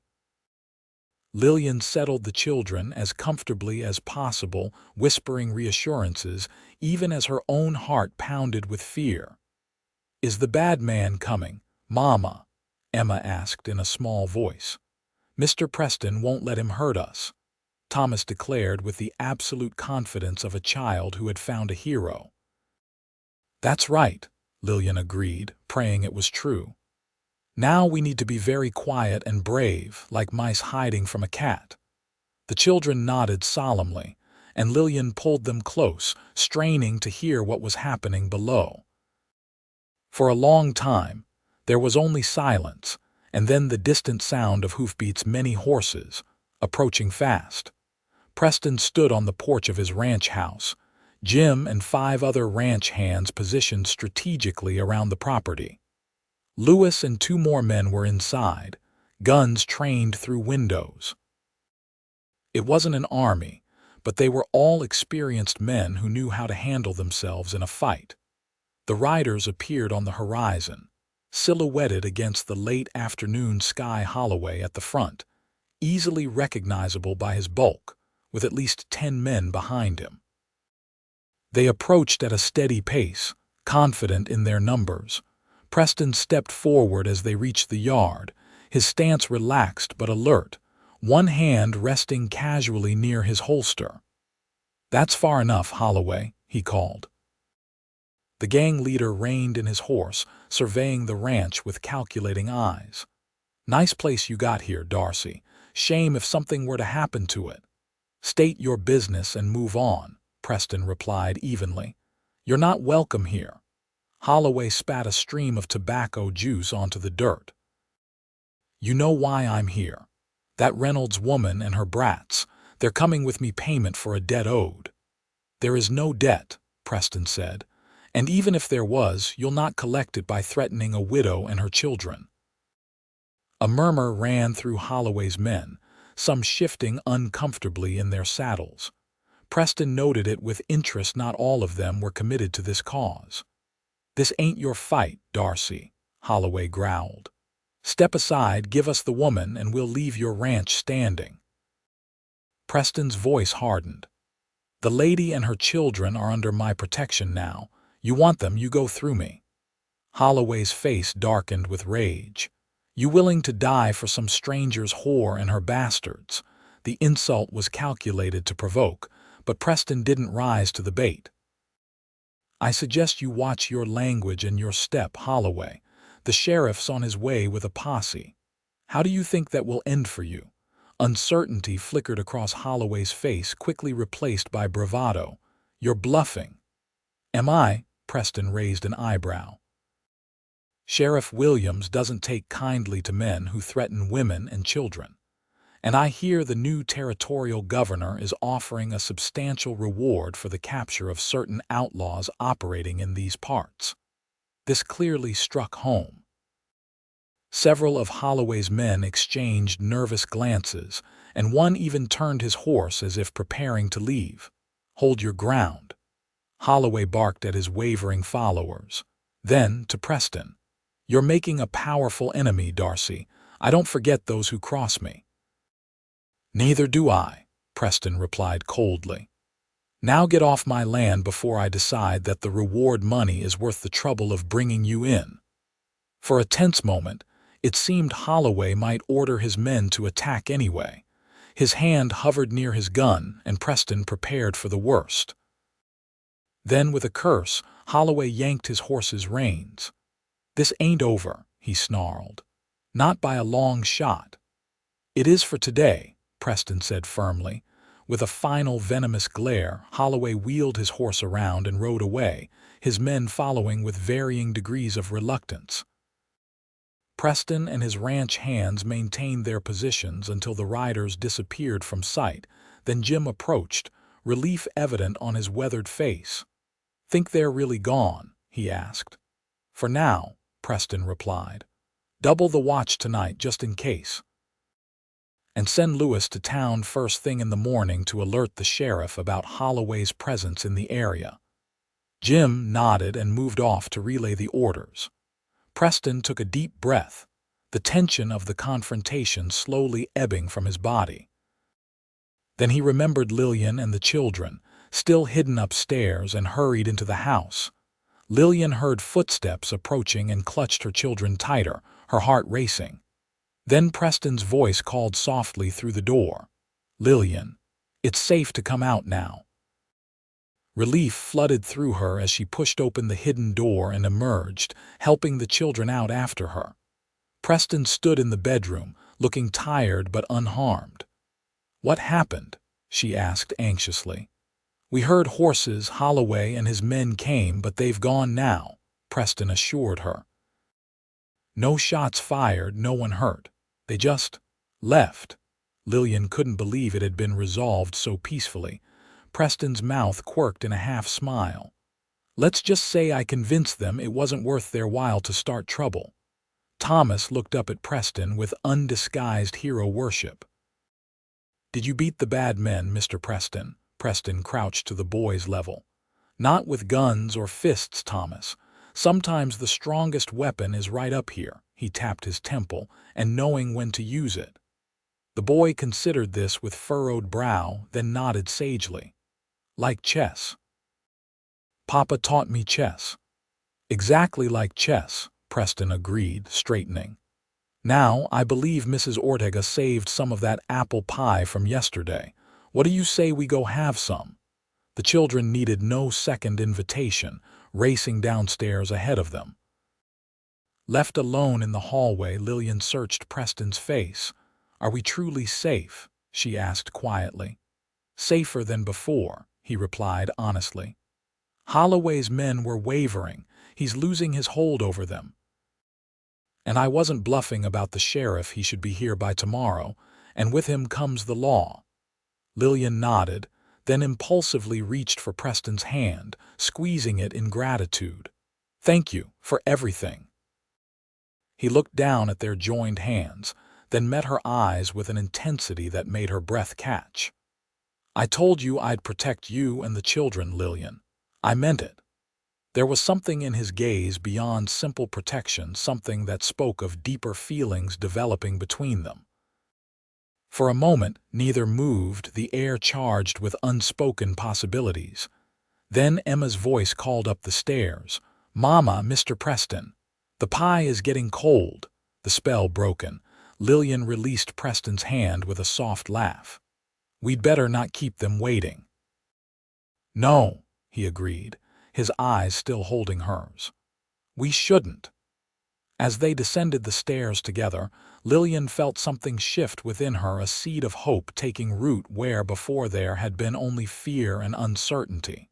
Speaker 1: Lillian settled the children as comfortably as possible, whispering reassurances, even as her own heart pounded with fear. "Is the bad man coming, Mama?" Emma asked in a small voice. "Mr. Preston won't let him hurt us," Thomas declared with the absolute confidence of a child who had found a hero. "That's right," Lillian agreed, praying it was true. "Now we need to be very quiet and brave, like mice hiding from a cat." The children nodded solemnly, and Lillian pulled them close, straining to hear what was happening below. For a long time, there was only silence, and then the distant sound of hoofbeats, many horses, approaching fast. Preston stood on the porch of his ranch house, Jim and 5 other ranch hands positioned strategically around the property. Lewis and 2 more men were inside, guns trained through windows. It wasn't an army, but they were all experienced men who knew how to handle themselves in a fight. The riders appeared on the horizon, silhouetted against the late afternoon sky. Holloway at the front, easily recognizable by his bulk, with at least 10 men behind him. They approached at a steady pace, confident in their numbers. Preston stepped forward as they reached the yard, his stance relaxed but alert, one hand resting casually near his holster. "That's far enough, Holloway," he called. The gang leader reined in his horse, surveying the ranch with calculating eyes. "Nice place you got here, Darcy. Shame if something were to happen to it." "State your business and move on," Preston replied evenly. "You're not welcome here." Holloway spat a stream of tobacco juice onto the dirt. "You know why I'm here. That Reynolds woman and her brats, they're coming with me payment for a debt owed." "There is no debt," Preston said. "And even if there was, you'll not collect it by threatening a widow and her children." A murmur ran through Holloway's men, some shifting uncomfortably in their saddles. Preston noted it with interest. Not all of them were committed to this cause. "This ain't your fight, Darcy," Holloway growled. "Step aside, give us the woman, and we'll leave your ranch standing." Preston's voice hardened. "The lady and her children are under my protection now. You want them, you go through me." Holloway's face darkened with rage. "You willing to die for some stranger's whore and her bastards?" The insult was calculated to provoke, but Preston didn't rise to the bait. "I suggest you watch your language and your step, Holloway. The sheriff's on his way with a posse. How do you think that will end for you?" Uncertainty flickered across Holloway's face, quickly replaced by bravado. "You're bluffing." "Am I?" Preston raised an eyebrow. "Sheriff Williams doesn't take kindly to men who threaten women and children. And I hear the new territorial governor is offering a substantial reward for the capture of certain outlaws operating in these parts." This clearly struck home. Several of Holloway's men exchanged nervous glances, and one even turned his horse as if preparing to leave. "Hold your ground," Holloway barked at his wavering followers. Then, to Preston, "You're making a powerful enemy, Darcy. I don't forget those who cross me." "Neither do I," Preston replied coldly. "Now get off my land before I decide that the reward money is worth the trouble of bringing you in." For a tense moment, it seemed Holloway might order his men to attack anyway. His hand hovered near his gun, and Preston prepared for the worst. Then, with a curse, Holloway yanked his horse's reins. "This ain't over," he snarled. "Not by a long shot." "It is for today," Preston said firmly. With a final venomous glare, Holloway wheeled his horse around and rode away, his men following with varying degrees of reluctance. Preston and his ranch hands maintained their positions until the riders disappeared from sight. Then Jim approached, relief evident on his weathered face. "Think they're really gone?" he asked. "For now," Preston replied. "Double the watch tonight just in case. And send Lewis to town first thing in the morning to alert the sheriff about Holloway's presence in the area." Jim nodded and moved off to relay the orders. Preston took a deep breath, the tension of the confrontation slowly ebbing from his body. Then he remembered Lillian and the children, still hidden upstairs, and hurried into the house. Lillian heard footsteps approaching and clutched her children tighter, her heart racing. Then Preston's voice called softly through the door. "Lillian, it's safe to come out now." Relief flooded through her as she pushed open the hidden door and emerged, helping the children out after her. Preston stood in the bedroom, looking tired but unharmed. "What happened?" she asked anxiously. "We heard horses. Holloway and his men came, but they've gone now," Preston assured her. "No shots fired, no one hurt. They just left." Lillian couldn't believe it had been resolved so peacefully. Preston's mouth quirked in a half-smile. "Let's just say I convinced them it wasn't worth their while to start trouble." Thomas looked up at Preston with undisguised hero worship. "Did you beat the bad men, Mr. Preston?" Preston crouched to the boy's level. "Not with guns or fists, Thomas. Sometimes the strongest weapon is right up here," he tapped his temple, "and knowing when to use it." The boy considered this with furrowed brow, then nodded sagely. "Like chess." "Papa taught me chess." "Exactly like chess," Preston agreed, straightening. "Now, I believe Mrs. Ortega saved some of that apple pie from yesterday. What do you say we go have some?" The children needed no second invitation, racing downstairs ahead of them. Left alone in the hallway, Lillian searched Preston's face. "Are we truly safe?" she asked quietly. "Safer than before," he replied honestly. "Holloway's men were wavering. He's losing his hold over them. And I wasn't bluffing about the sheriff. He should be here by tomorrow, and with him comes the law." Lillian nodded, then impulsively reached for Preston's hand, squeezing it in gratitude. "Thank you for everything." He looked down at their joined hands, then met her eyes with an intensity that made her breath catch. I told you I'd protect you and the children, Lillian. I meant it. There was something in his gaze beyond simple protection, something that spoke of deeper feelings developing between them. For a moment, neither moved, the air charged with unspoken possibilities. Then Emma's voice called up the stairs. "Mama, Mr. Preston. The pie is getting cold." The spell broken. Lillian released Preston's hand with a soft laugh. "We'd better not keep them waiting." "No," he agreed, his eyes still holding hers. "We shouldn't." As they descended the stairs together, Lillian felt something shift within her, a seed of hope taking root where before there had been only fear and uncertainty.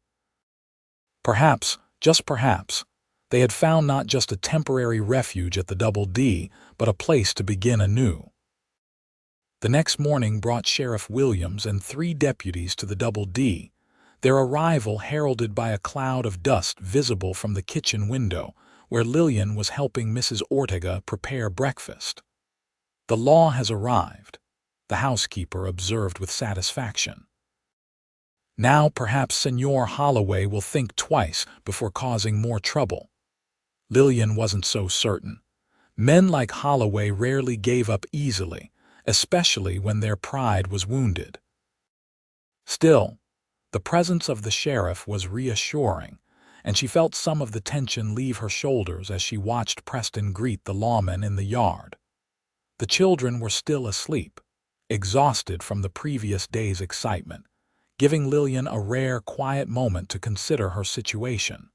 Speaker 1: Perhaps, just perhaps, they had found not just a temporary refuge at the Double D, but a place to begin anew. The next morning brought Sheriff Williams and 3 deputies to the Double D, their arrival heralded by a cloud of dust visible from the kitchen window, where Lillian was helping Mrs. Ortega prepare breakfast. "The law has arrived," the housekeeper observed with satisfaction. "Now perhaps Senor Holloway will think twice before causing more trouble." Lillian wasn't so certain. Men like Holloway rarely gave up easily, especially when their pride was wounded. Still, the presence of the sheriff was reassuring, and she felt some of the tension leave her shoulders as she watched Preston greet the lawman in the yard. The children were still asleep, exhausted from the previous day's excitement, giving Lillian a rare, quiet moment to consider her situation.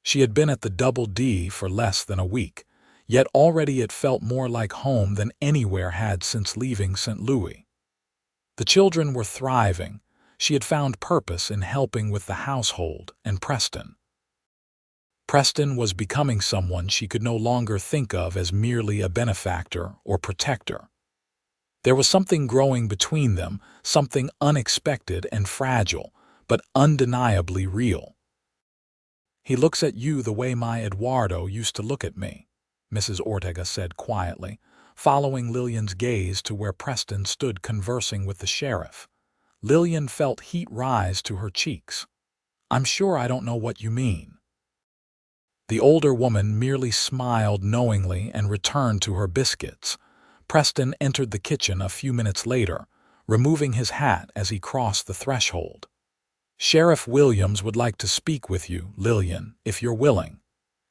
Speaker 1: She had been at the Double D for less than a week, yet already it felt more like home than anywhere had since leaving St. Louis. The children were thriving. She had found purpose in helping with the household, and Preston was becoming someone she could no longer think of as merely a benefactor or protector. There was something growing between them, something unexpected and fragile, but undeniably real. "He looks at you the way my Eduardo used to look at me," Mrs. Ortega said quietly, following Lillian's gaze to where Preston stood conversing with the sheriff. Lillian felt heat rise to her cheeks. "I'm sure I don't know what you mean." The older woman merely smiled knowingly and returned to her biscuits. Preston entered the kitchen a few minutes later, removing his hat as he crossed the threshold. "Sheriff Williams would like to speak with you, Lillian, if you're willing.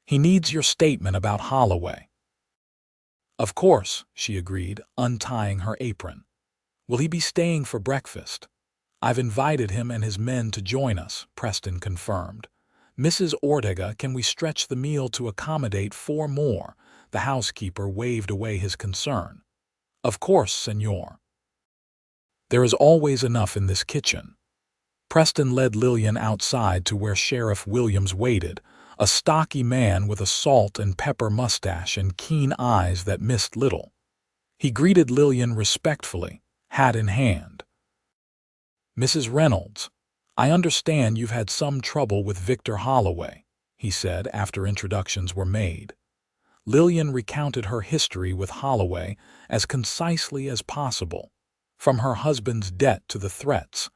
Speaker 1: He needs your statement about Holloway." "Of course," she agreed, untying her apron. "Will he be staying for breakfast?" "I've invited him and his men to join us," Preston confirmed. "Mrs. Ortega, can we stretch the meal to accommodate 4 more?" The housekeeper waved away his concern. "Of course, senor. There is always enough in this kitchen." Preston led Lillian outside to where Sheriff Williams waited, a stocky man with a salt and pepper mustache and keen eyes that missed little. He greeted Lillian respectfully, hat in hand. "Mrs. Reynolds, I understand you've had some trouble with Victor Holloway," he said after introductions were made. Lillian recounted her history with Holloway as concisely as possible, from her husband's debt to the threats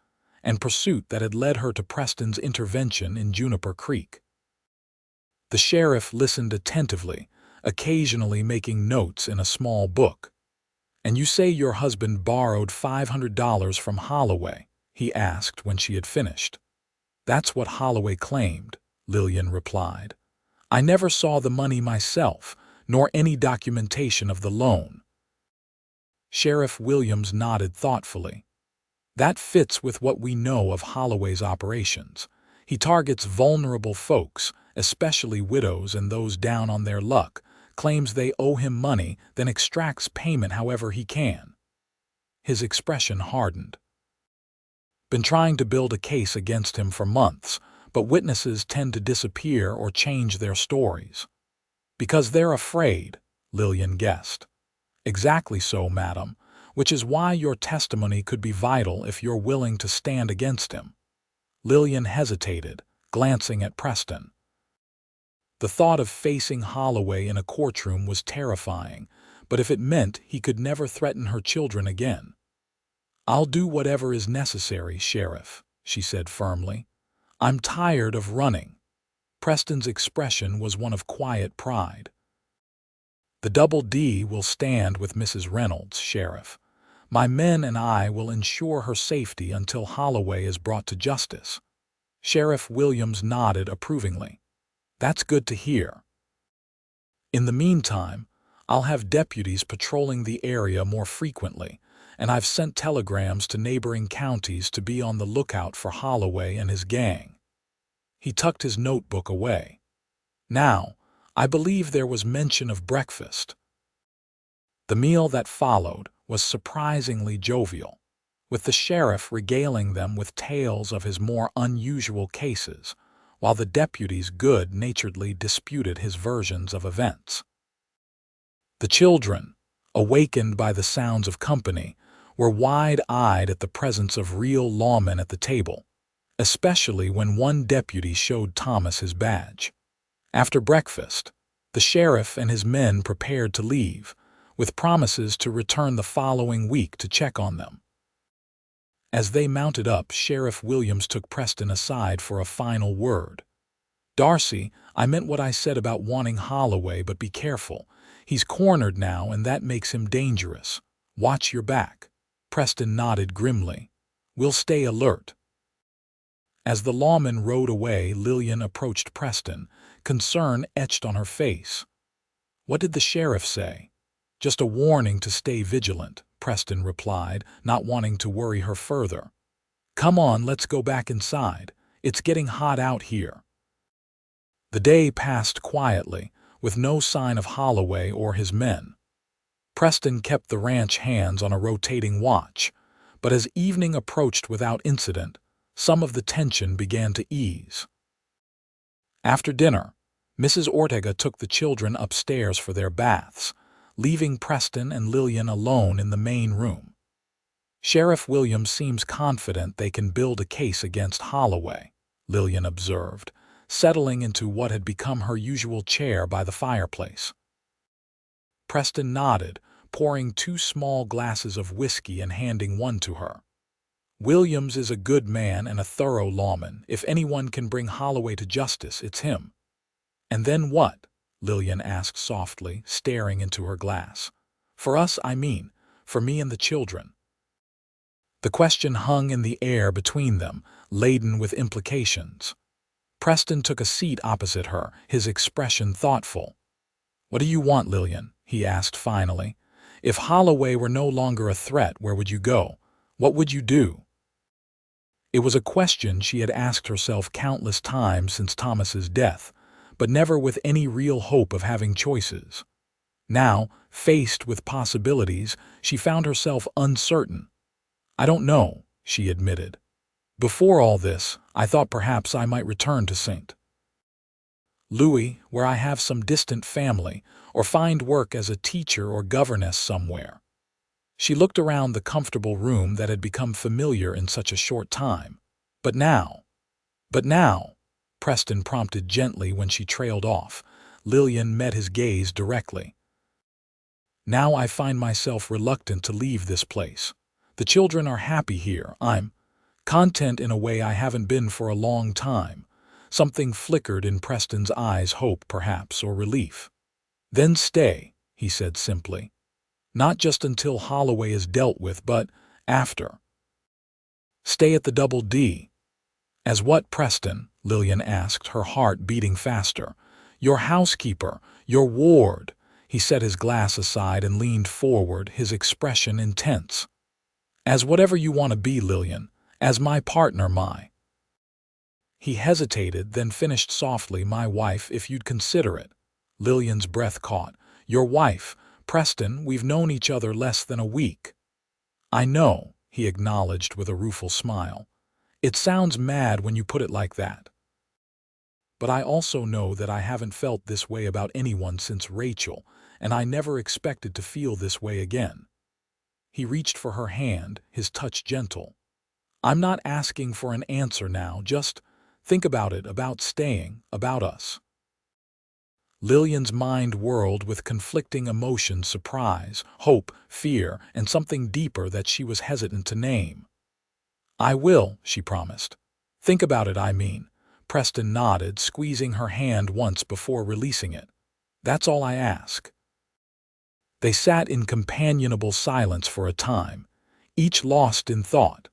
Speaker 1: and pursuit that had led her to Preston's intervention in Juniper Creek. The sheriff listened attentively, occasionally making notes in a small book. "And you say your husband borrowed $500 from Holloway?" he asked when she had finished. "That's what Holloway claimed," Lillian replied. "I never saw the money myself, nor any documentation of the loan." Sheriff Williams nodded thoughtfully. "That fits with what we know of Holloway's operations. He targets vulnerable folks, especially widows and those down on their luck, claims they owe him money, then extracts payment however he can." His expression hardened. "Been trying to build a case against him for months, but witnesses tend to disappear or change their stories." "Because they're afraid," Lillian guessed. "Exactly so, madam, which is why your testimony could be vital if you're willing to stand against him." Lillian hesitated, glancing at Preston. The thought of facing Holloway in a courtroom was terrifying, but if it meant he could never threaten her children again. "I'll do whatever is necessary, Sheriff," she said firmly. "I'm tired of running." Preston's expression was one of quiet pride. "The Double D will stand with Mrs. Reynolds, Sheriff. My men and I will ensure her safety until Holloway is brought to justice." Sheriff Williams nodded approvingly. "That's good to hear. In the meantime, I'll have deputies patrolling the area more frequently, and I've sent telegrams to neighboring counties to be on the lookout for Holloway and his gang." He tucked his notebook away. "Now, I believe there was mention of breakfast." The meal that followed was surprisingly jovial, with the sheriff regaling them with tales of his more unusual cases, while the deputies good-naturedly disputed his versions of events. The children, awakened by the sounds of company, were wide-eyed at the presence of real lawmen at the table, especially when one deputy showed Thomas his badge. After breakfast, the sheriff and his men prepared to leave, with promises to return the following week to check on them. As they mounted up, Sheriff Williams took Preston aside for a final word. "Darcy, I meant what I said about wanting Holloway, but be careful. He's cornered now, and that makes him dangerous. Watch your back." Preston nodded grimly. "We'll stay alert." As the lawman rode away, Lillian approached Preston, concern etched on her face. "What did the sheriff say?" "Just a warning to stay vigilant," Preston replied, not wanting to worry her further. "Come on, let's go back inside. It's getting hot out here." The day passed quietly, with no sign of Holloway or his men. Preston kept the ranch hands on a rotating watch, but as evening approached without incident, some of the tension began to ease. After dinner, Mrs. Ortega took the children upstairs for their baths, leaving Preston and Lillian alone in the main room. "Sheriff Williams seems confident they can build a case against Holloway," Lillian observed, settling into what had become her usual chair by the fireplace. Preston nodded, pouring 2 small glasses of whiskey and handing one to her. "Williams is a good man and a thorough lawman. If anyone can bring Holloway to justice, it's him." "And then what?" Lillian asked softly, staring into her glass. "For us, I mean, for me and the children." The question hung in the air between them, laden with implications. Preston took a seat opposite her, his expression thoughtful. "What do you want, Lillian?" he asked finally. "If Holloway were no longer a threat, where would you go? What would you do?" It was a question she had asked herself countless times since Thomas's death, but never with any real hope of having choices. Now, faced with possibilities, she found herself uncertain. "I don't know," she admitted. "Before all this, I thought perhaps I might return to St. Louis, where I have some distant family, or find work as a teacher or governess somewhere." She looked around the comfortable room that had become familiar in such a short time. But now, Preston prompted gently when she trailed off. Lillian met his gaze directly. "Now I find myself reluctant to leave this place. The children are happy here. I'm content in a way I haven't been for a long time." Something flickered in Preston's eyes, hope perhaps, or relief. "Then stay," he said simply. "Not just until Holloway is dealt with, but after." "Stay at the Double D." "As what, Preston?" Lillian asked, her heart beating faster. "Your housekeeper, your ward." He set his glass aside and leaned forward, his expression intense. "As whatever you want to be, Lillian. As my partner, my—" He hesitated, then finished softly, "My wife, if you'd consider it." Lillian's breath caught. "Your wife, Preston, we've known each other less than a week." "I know," he acknowledged with a rueful smile. "It sounds mad when you put it like that. But I also know that I haven't felt this way about anyone since Rachel, and I never expected to feel this way again." He reached for her hand, his touch gentle. "I'm not asking for an answer now, just think about it, about staying, about us." Lillian's mind whirled with conflicting emotions: surprise, hope, fear, and something deeper that she was hesitant to name. "I will," she promised. "Think about it, I mean." Preston nodded, squeezing her hand once before releasing it. "That's all I ask." They sat in companionable silence for a time, each lost in thought,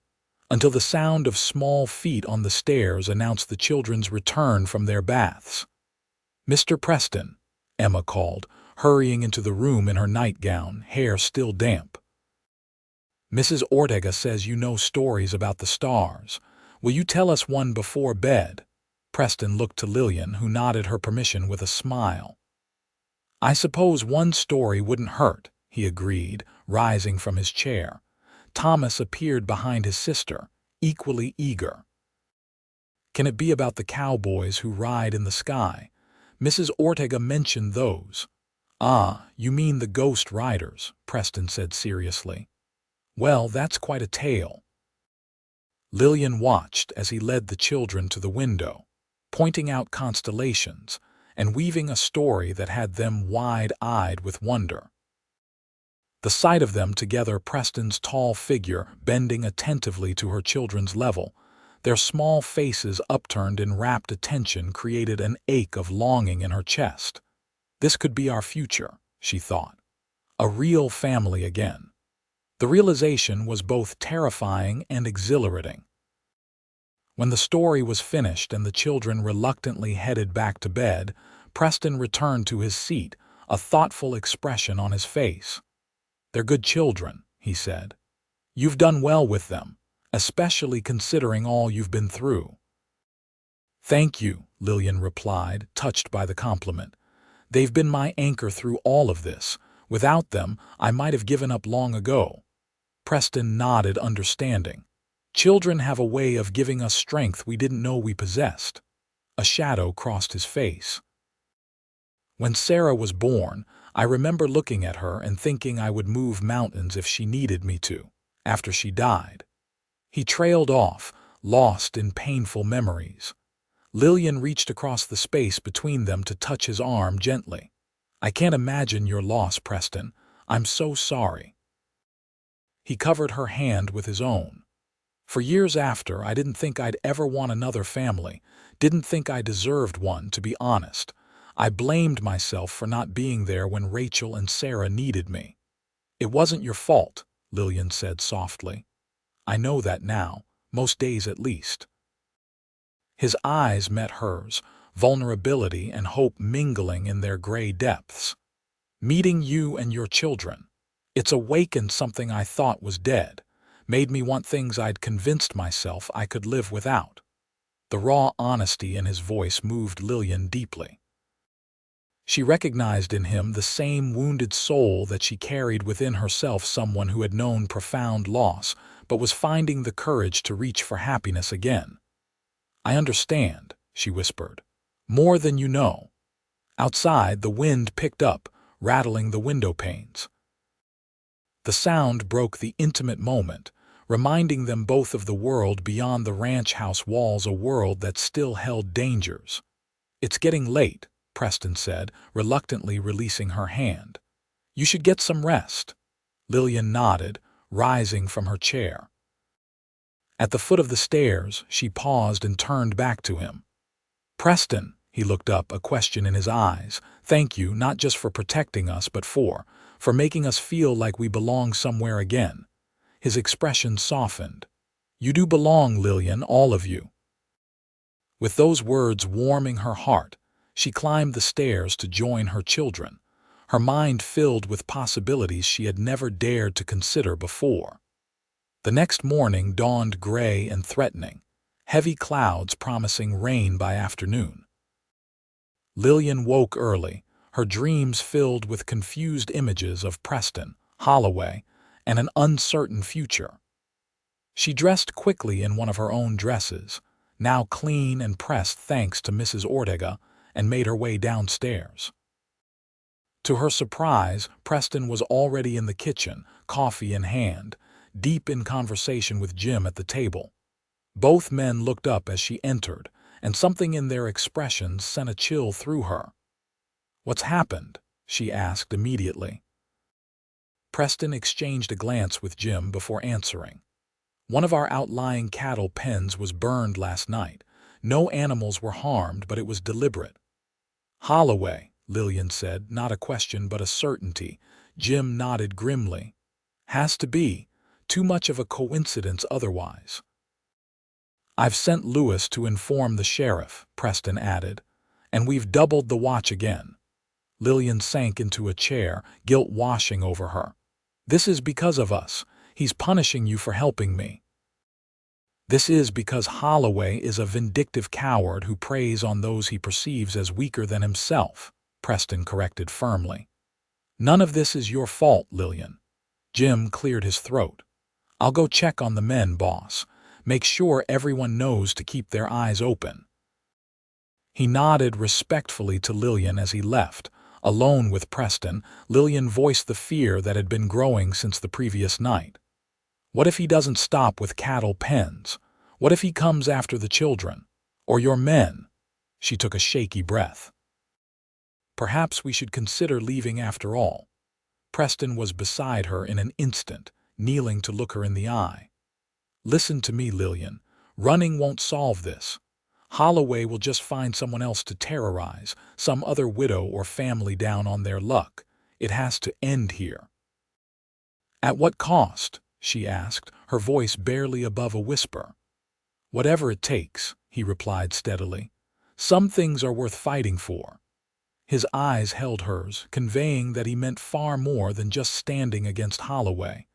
Speaker 1: until the sound of small feet on the stairs announced the children's return from their baths. "Mr. Preston," Emma called, hurrying into the room in her nightgown, hair still damp. "Mrs. Ortega says you know stories about the stars. Will you tell us one before bed?" Preston looked to Lillian, who nodded her permission with a smile. "I suppose one story wouldn't hurt," he agreed, rising from his chair. Thomas appeared behind his sister, equally eager. "Can it be about the cowboys who ride in the sky? Mrs. Ortega mentioned those." "Ah, you mean the ghost riders," Preston said seriously. "Well, that's quite a tale." Lillian watched as he led the children to the window, pointing out constellations and weaving a story that had them wide-eyed with wonder. The sight of them together, Preston's tall figure bending attentively to her children's level, their small faces upturned in rapt attention, created an ache of longing in her chest. This could be our future, she thought. A real family again. The realization was both terrifying and exhilarating. When the story was finished and the children reluctantly headed back to bed, Preston returned to his seat, a thoughtful expression on his face. "They're good children," he said. "You've done well with them, especially considering all you've been through." "Thank you," Lillian replied, touched by the compliment. "They've been my anchor through all of this. Without them, I might have given up long ago." Preston nodded, understanding. Children have a way of giving us strength we didn't know we possessed. A shadow crossed his face. "When Sarah was born, I remember looking at her and thinking I would move mountains if she needed me to, after she died." He trailed off, lost in painful memories. Lillian reached across the space between them to touch his arm gently. "I can't imagine your loss, Preston. I'm so sorry." He covered her hand with his own. "For years after, I didn't think I'd ever want another family, didn't think I deserved one, to be honest. I blamed myself for not being there when Rachel and Sarah needed me." "It wasn't your fault," Lillian said softly. "I know that now, most days at least." His eyes met hers, vulnerability and hope mingling in their gray depths. "Meeting you and your children. It's awakened something I thought was dead, made me want things I'd convinced myself I could live without." The raw honesty in his voice moved Lillian deeply. She recognized in him the same wounded soul that she carried within herself, someone who had known profound loss but was finding the courage to reach for happiness again. "I understand," she whispered. "More than you know." Outside, the wind picked up, rattling the window panes. The sound broke the intimate moment, reminding them both of the world beyond the ranch house walls, a world that still held dangers. "It's getting late," Preston said, reluctantly releasing her hand. "You should get some rest." Lillian nodded, rising from her chair. At the foot of the stairs, she paused and turned back to him. "Preston," he looked up, a question in his eyes. "Thank you, not just for protecting us, but for making us feel like we belong somewhere again." His expression softened. "You do belong, Lillian, all of you." With those words warming her heart, she climbed the stairs to join her children, her mind filled with possibilities she had never dared to consider before. The next morning dawned gray and threatening, heavy clouds promising rain by afternoon. Lillian woke early, her dreams filled with confused images of Preston, Holloway, and an uncertain future. She dressed quickly in one of her own dresses, now clean and pressed thanks to Mrs. Ortega, and made her way downstairs. To her surprise, Preston was already in the kitchen, coffee in hand, deep in conversation with Jim at the table. Both men looked up as she entered, and something in their expressions sent a chill through her. "What's happened?" she asked immediately. Preston exchanged a glance with Jim before answering. "One of our outlying cattle pens was burned last night. No animals were harmed, but it was deliberate." "Holloway," Lillian said, not a question but a certainty. Jim nodded grimly. "Has to be. Too much of a coincidence otherwise." "I've sent Lewis to inform the sheriff," Preston added, "and we've doubled the watch again." Lillian sank into a chair, guilt washing over her. "This is because of us. He's punishing you for helping me." "This is because Holloway is a vindictive coward who preys on those he perceives as weaker than himself," Preston corrected firmly. "None of this is your fault, Lillian." Jim cleared his throat. "I'll go check on the men, boss. Make sure everyone knows to keep their eyes open." He nodded respectfully to Lillian as he left. Alone with Preston, Lillian voiced the fear that had been growing since the previous night. What if he doesn't stop with cattle pens? What if he comes after the children? Or your men? She took a shaky breath. "Perhaps we should consider leaving after all." Preston was beside her in an instant, kneeling to look her in the eye. "Listen to me, Lillian. Running won't solve this. Holloway will just find someone else to terrorize, some other widow or family down on their luck. It has to end here." "At what cost?" she asked, her voice barely above a whisper. "Whatever it takes," he replied steadily. "Some things are worth fighting for." His eyes held hers, conveying that he meant far more than just standing against Holloway.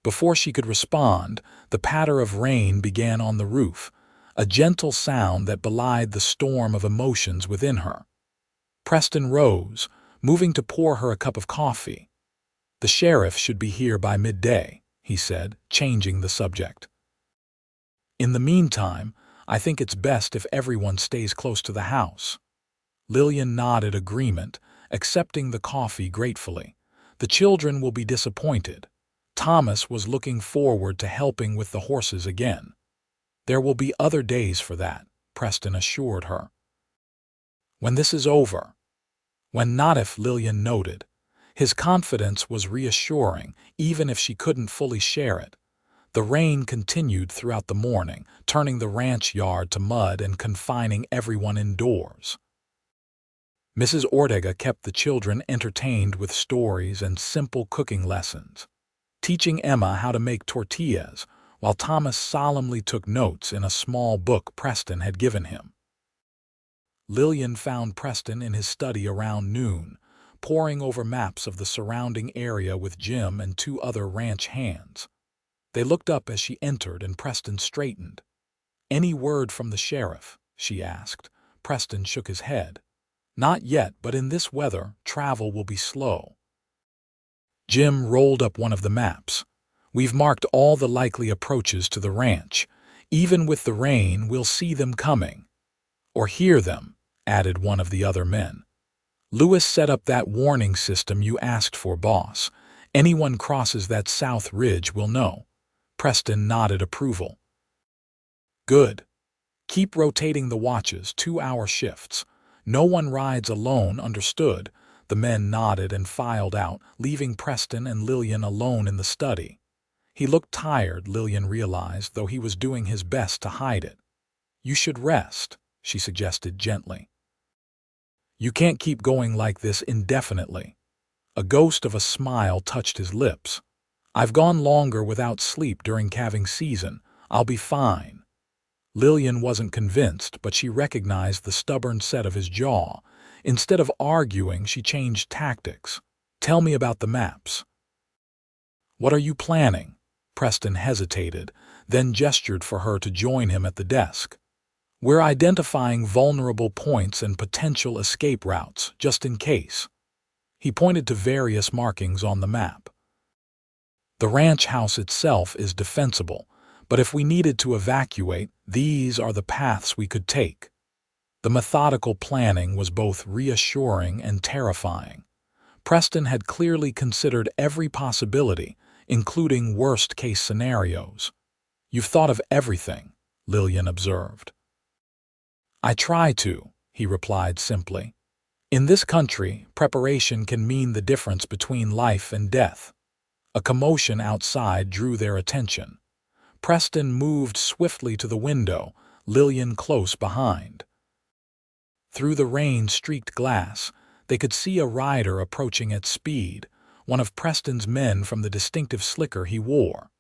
Speaker 1: Before she could respond, the patter of rain began on the roof, a gentle sound that belied the storm of emotions within her. Preston rose, moving to pour her a cup of coffee. "The sheriff should be here by midday," he said, changing the subject. "In the meantime, I think it's best if everyone stays close to the house." Lillian nodded agreement, accepting the coffee gratefully. "The children will be disappointed." Thomas was looking forward to helping with the horses again. "There will be other days for that," Preston assured her. "When this is over." "When not if," Lillian noted. His confidence was reassuring, even if she couldn't fully share it. The rain continued throughout the morning, turning the ranch yard to mud and confining everyone indoors. Mrs. Ortega kept the children entertained with stories and simple cooking lessons, teaching Emma how to make tortillas, while Thomas solemnly took notes in a small book Preston had given him. Lillian found Preston in his study around noon, poring over maps of the surrounding area with Jim and two other ranch hands. They looked up as she entered and Preston straightened. "Any word from the sheriff?" she asked. Preston shook his head. "Not yet, but in this weather, travel will be slow." Jim rolled up one of the maps. "We've marked all the likely approaches to the ranch. Even with the rain, we'll see them coming." "Or hear them," added one of the other men. "Lewis set up that warning system you asked for, boss. Anyone crosses that south ridge will know." Preston nodded approval. "Good. Keep rotating the watches, 2-hour shifts. No one rides alone, understood?" The men nodded and filed out, leaving Preston and Lillian alone in the study. He looked tired, Lillian realized, though he was doing his best to hide it. "You should rest," she suggested gently. "You can't keep going like this indefinitely." A ghost of a smile touched his lips. "I've gone longer without sleep during calving season. I'll be fine." Lillian wasn't convinced, but she recognized the stubborn set of his jaw. Instead of arguing, she changed tactics. "Tell me about the maps." "What are you planning?" Preston hesitated, then gestured for her to join him at the desk. "We're identifying vulnerable points and potential escape routes, just in case." He pointed to various markings on the map. "The ranch house itself is defensible, but if we needed to evacuate, these are the paths we could take." The methodical planning was both reassuring and terrifying. Preston had clearly considered every possibility, including worst-case scenarios. "You've thought of everything," Lillian observed. "I try to," he replied simply. In this country, preparation can mean the difference between life and death. A commotion outside drew their attention. Preston moved swiftly to the window, Lillian close behind. Through the rain-streaked glass, they could see a rider approaching at speed, one of Preston's men from the distinctive slicker he wore.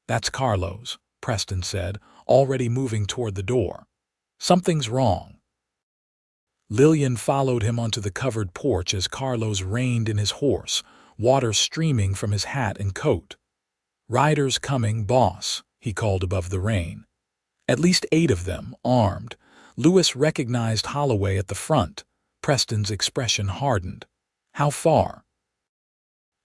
Speaker 1: "That's Carlos," Preston said, already moving toward the door. "Something's wrong." Lillian followed him onto the covered porch as Carlos reined in his horse, water streaming from his hat and coat. "Riders coming, boss," he called above the rain. At least 8 of them, armed. Lewis recognized Holloway at the front. Preston's expression hardened. "How far?"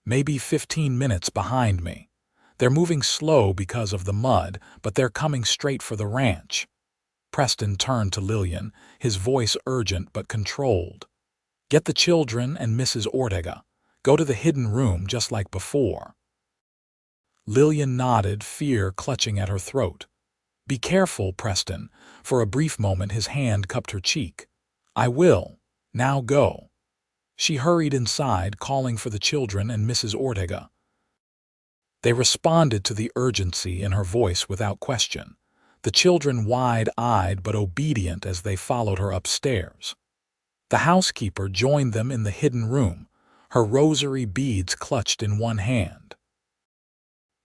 Speaker 1: "Maybe 15 minutes behind me. They're moving slow because of the mud, but they're coming straight for the ranch." Preston turned to Lillian, his voice urgent but controlled. "Get the children and Mrs. Ortega. Go to the hidden room just like before." Lillian nodded, fear clutching at her throat. "Be careful, Preston." For a brief moment his hand cupped her cheek. "I will. Now go." She hurried inside, calling for the children and Mrs. Ortega. They responded to the urgency in her voice without question, the children wide-eyed but obedient as they followed her upstairs. The housekeeper joined them in the hidden room, her rosary beads clutched in one hand.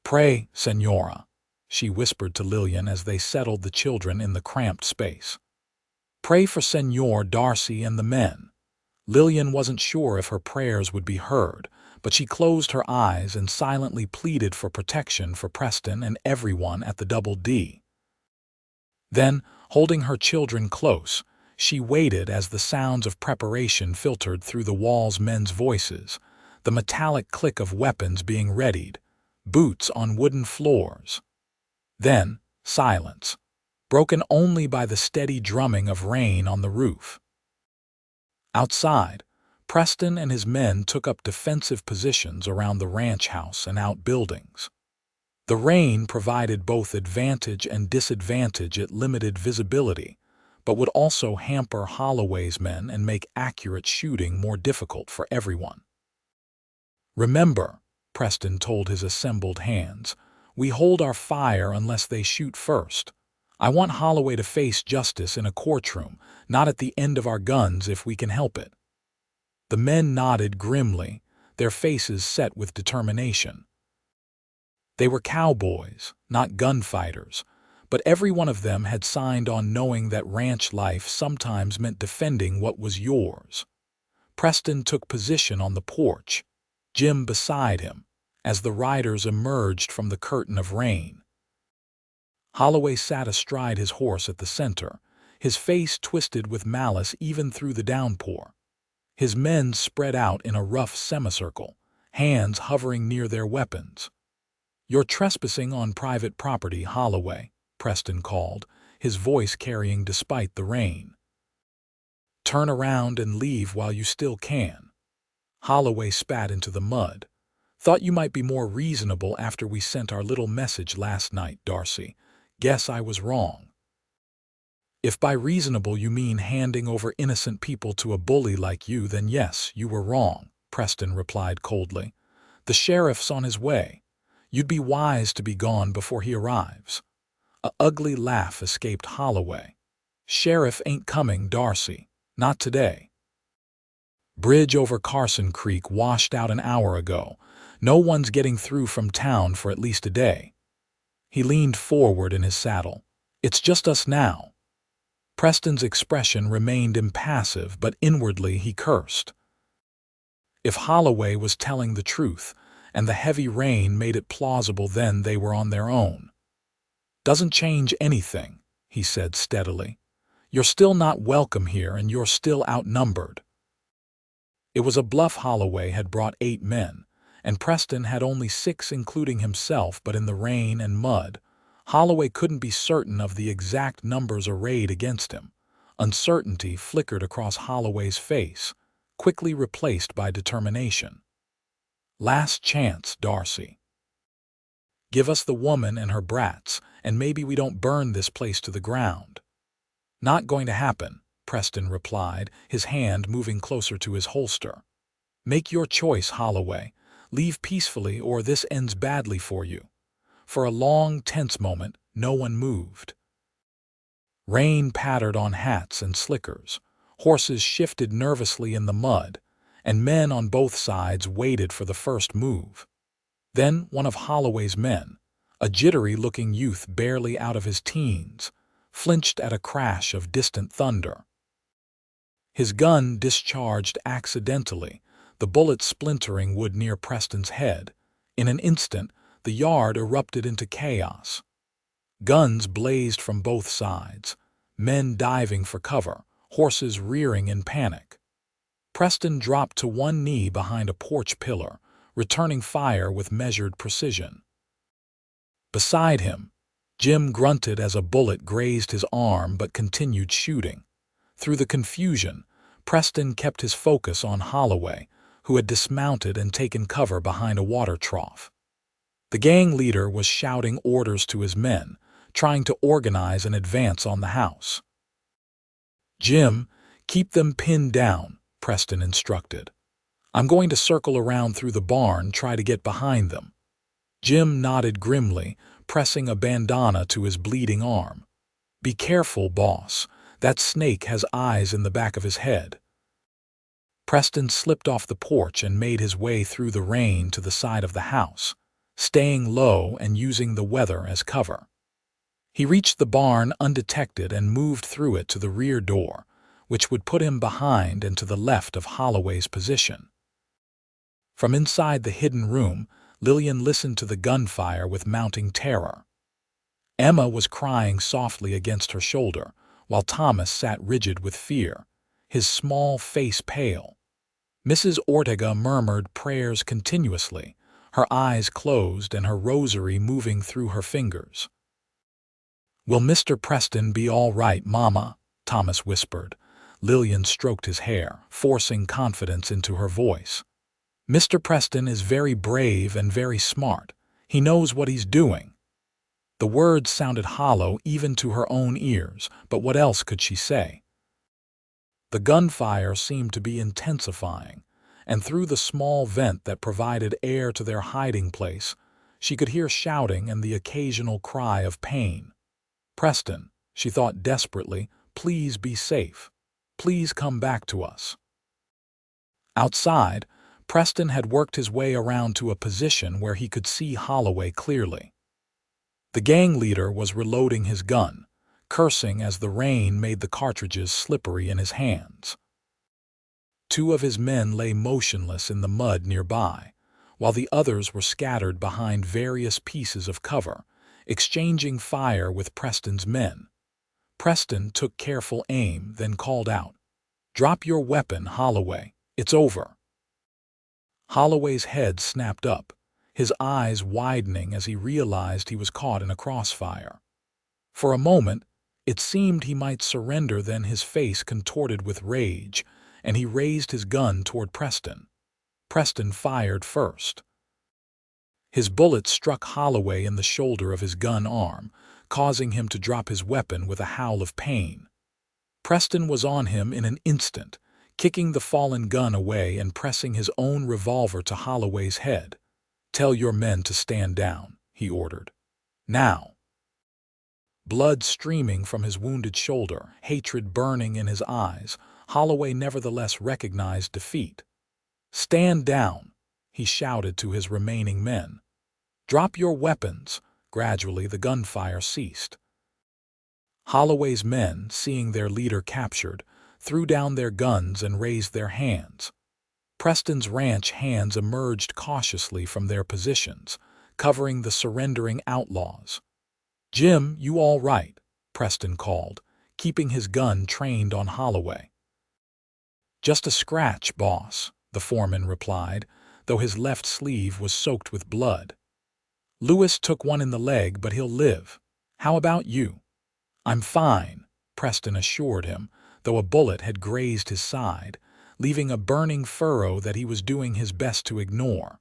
Speaker 1: "Pray, Senora," she whispered to Lillian as they settled the children in the cramped space. "Pray for Senor Darcy and the men." Lillian wasn't sure if her prayers would be heard, but she closed her eyes and silently pleaded for protection for Preston and everyone at the Double D. Then, holding her children close, she waited as the sounds of preparation filtered through the walls, men's voices, the metallic click of weapons being readied, boots on wooden floors. Then, silence, broken only by the steady drumming of rain on the roof. Outside, Preston and his men took up defensive positions around the ranch house and outbuildings. The rain provided both advantage and disadvantage. It limited visibility, but would also hamper Holloway's men and make accurate shooting more difficult for everyone. "Remember," Preston told his assembled hands, "we hold our fire unless they shoot first. I want Holloway to face justice in a courtroom, not at the end of our guns if we can help it." The men nodded grimly, their faces set with determination. They were cowboys, not gunfighters, but every one of them had signed on knowing that ranch life sometimes meant defending what was yours. Preston took position on the porch, Jim beside him, as the riders emerged from the curtain of rain. Holloway sat astride his horse at the center, his face twisted with malice even through the downpour. His men spread out in a rough semicircle, hands hovering near their weapons. "You're trespassing on private property, Holloway," Preston called, his voice carrying despite the rain. "Turn around and leave while you still can." Holloway spat into the mud. "Thought you might be more reasonable after we sent our little message last night, Darcy. Guess I was wrong." "If by reasonable you mean handing over innocent people to a bully like you, then yes, you were wrong," Preston replied coldly. "The sheriff's on his way. You'd be wise to be gone before he arrives." A ugly laugh escaped Holloway. "Sheriff ain't coming, Darcy. Not today. Bridge over Carson Creek washed out an hour ago. No one's getting through from town for at least a day." He leaned forward in his saddle. "It's just us now." Preston's expression remained impassive, but inwardly he cursed. If Holloway was telling the truth, and the heavy rain made it plausible, then they were on their own. "Doesn't change anything," he said steadily. "You're still not welcome here, and you're still outnumbered." It was a bluff. Holloway had brought 8 men, and Preston had only 6 including himself, but in the rain and mud, Holloway couldn't be certain of the exact numbers arrayed against him. Uncertainty flickered across Holloway's face, quickly replaced by determination. "Last chance, Darcy. Give us the woman and her brats, and maybe we don't burn this place to the ground." "Not going to happen," Preston replied, his hand moving closer to his holster. "Make your choice, Holloway. Leave peacefully or this ends badly for you." For a long, tense moment, no one moved. Rain pattered on hats and slickers. Horses shifted nervously in the mud, and men on both sides waited for the first move. Then one of Holloway's men, a jittery-looking youth barely out of his teens, flinched at a crash of distant thunder. His gun discharged accidentally, the bullet splintering wood near Preston's head. In an instant, the yard erupted into chaos. Guns blazed from both sides, men diving for cover, horses rearing in panic. Preston dropped to one knee behind a porch pillar, returning fire with measured precision. Beside him, Jim grunted as a bullet grazed his arm but continued shooting. Through the confusion, Preston kept his focus on Holloway, who had dismounted and taken cover behind a water trough. The gang leader was shouting orders to his men, trying to organize an advance on the house. "Jim, keep them pinned down," Preston instructed. "I'm going to circle around through the barn, try to get behind them." Jim nodded grimly, pressing a bandana to his bleeding arm. "Be careful, boss. That snake has eyes in the back of his head." Preston slipped off the porch and made his way through the rain to the side of the house, staying low and using the weather as cover. He reached the barn undetected and moved through it to the rear door, which would put him behind and to the left of Holloway's position. From inside the hidden room, Lillian listened to the gunfire with mounting terror. Emma was crying softly against her shoulder, while Thomas sat rigid with fear, his small face pale. Mrs. Ortega murmured prayers continuously, her eyes closed and her rosary moving through her fingers. "Will Mr. Preston be all right, Mama?" Thomas whispered. Lillian stroked his hair, forcing confidence into her voice. "Mr. Preston is very brave and very smart. He knows what he's doing." The words sounded hollow even to her own ears, but what else could she say? The gunfire seemed to be intensifying, and through the small vent that provided air to their hiding place, she could hear shouting and the occasional cry of pain. "Preston," she thought desperately, "please be safe. Please come back to us." Outside, Preston had worked his way around to a position where he could see Holloway clearly. The gang leader was reloading his gun, cursing as the rain made the cartridges slippery in his hands. Two of his men lay motionless in the mud nearby, while the others were scattered behind various pieces of cover, exchanging fire with Preston's men. Preston took careful aim, then called out, "Drop your weapon, Holloway. It's over." Holloway's head snapped up, his eyes widening as he realized he was caught in a crossfire. For a moment, it seemed he might surrender, then his face contorted with rage, and he raised his gun toward Preston. Preston fired first. His bullet struck Holloway in the shoulder of his gun arm, causing him to drop his weapon with a howl of pain. Preston was on him in an instant, kicking the fallen gun away and pressing his own revolver to Holloway's head. "Tell your men to stand down," he ordered. "Now." Blood streaming from his wounded shoulder, hatred burning in his eyes, Holloway nevertheless recognized defeat. "Stand down," he shouted to his remaining men. "Drop your weapons." Gradually, the gunfire ceased. Holloway's men, seeing their leader captured, threw down their guns and raised their hands. Preston's ranch hands emerged cautiously from their positions, covering the surrendering outlaws. "Jim, you all right?" Preston called, keeping his gun trained on Holloway. "Just a scratch, boss," the foreman replied, though his left sleeve was soaked with blood. "Lewis took one in the leg, but he'll live. How about you?" "I'm fine," Preston assured him, though a bullet had grazed his side, leaving a burning furrow that he was doing his best to ignore.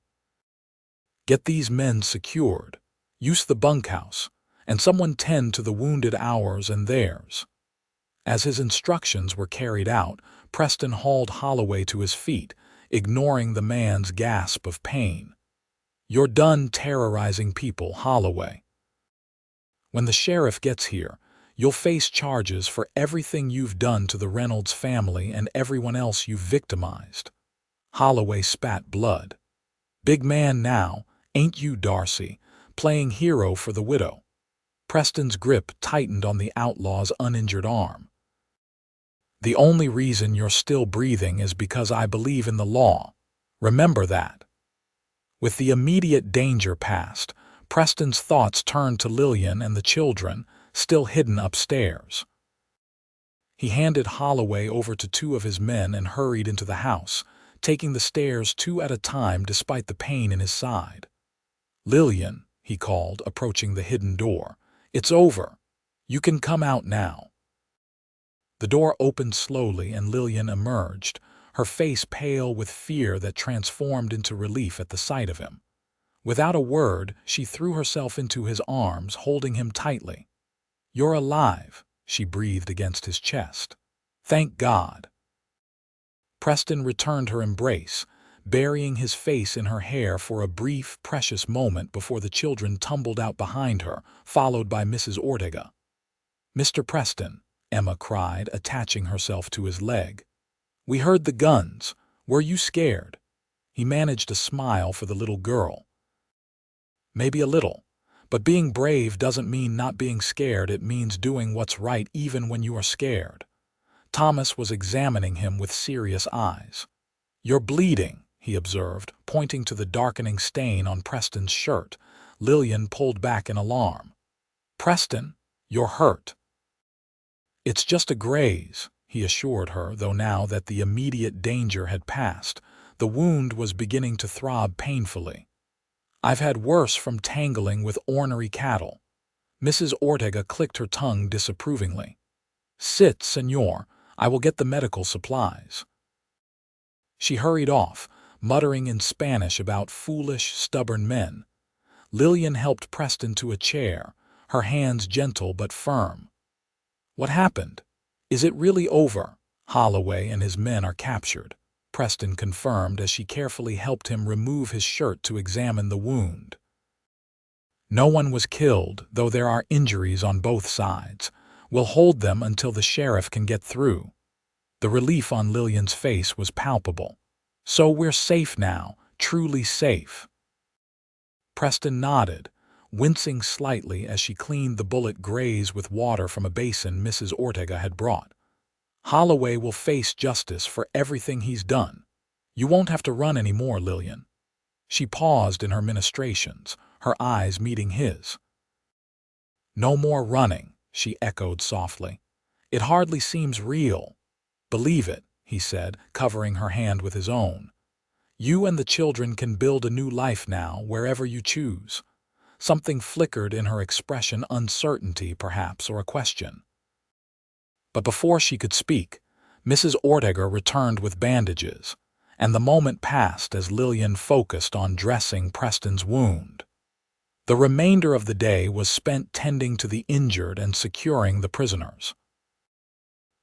Speaker 1: "Get these men secured. Use the bunkhouse, and someone tend to the wounded, ours and theirs." As his instructions were carried out, Preston hauled Holloway to his feet, ignoring the man's gasp of pain. "You're done terrorizing people, Holloway. When the sheriff gets here, you'll face charges for everything you've done to the Reynolds family and everyone else you've victimized." Holloway spat blood. "Big man now, ain't you, Darcy, playing hero for the widow?" Preston's grip tightened on the outlaw's uninjured arm. "The only reason you're still breathing is because I believe in the law. Remember that." With the immediate danger past, Preston's thoughts turned to Lillian and the children, still hidden upstairs. He handed Holloway over to two of his men and hurried into the house, taking the stairs two at a time despite the pain in his side. "Lillian," he called, approaching the hidden door, "it's over. You can come out now." The door opened slowly and Lillian emerged, her face pale with fear that transformed into relief at the sight of him. Without a word, she threw herself into his arms, holding him tightly. "You're alive," she breathed against his chest. "Thank God." Preston returned her embrace, burying his face in her hair for a brief, precious moment before the children tumbled out behind her, followed by Mrs. Ortega. "Mr. Preston," Emma cried, attaching herself to his leg. "We heard the guns. Were you scared?" He managed a smile for the little girl. "Maybe a little. But being brave doesn't mean not being scared. It means doing what's right even when you are scared." Thomas was examining him with serious eyes. "You're bleeding," he observed, pointing to the darkening stain on Preston's shirt. Lillian pulled back in alarm. "Preston, you're hurt." "It's just a graze," he assured her, though now that the immediate danger had passed, the wound was beginning to throb painfully. "I've had worse from tangling with ornery cattle." Mrs. Ortega clicked her tongue disapprovingly. "Sit, señor. I will get the medical supplies." She hurried off, muttering in Spanish about foolish, stubborn men. Lillian helped Preston to a chair, her hands gentle but firm. "What happened? Is it really over?" "Holloway and his men are captured," Preston confirmed as she carefully helped him remove his shirt to examine the wound. "No one was killed, though there are injuries on both sides. We'll hold them until the sheriff can get through." The relief on Lillian's face was palpable. "So we're safe now, truly safe." Preston nodded, wincing slightly as she cleaned the bullet graze with water from a basin Mrs. Ortega had brought. "Holloway will face justice for everything he's done. You won't have to run anymore, Lillian." She paused in her ministrations, her eyes meeting his. "No more running," she echoed softly. "It hardly seems real." "Believe it," he said, covering her hand with his own. "You and the children can build a new life now, wherever you choose." Something flickered in her expression, uncertainty perhaps, or a question. But before she could speak, Mrs. Ortega returned with bandages, and the moment passed as Lillian focused on dressing Preston's wound. The remainder of the day was spent tending to the injured and securing the prisoners.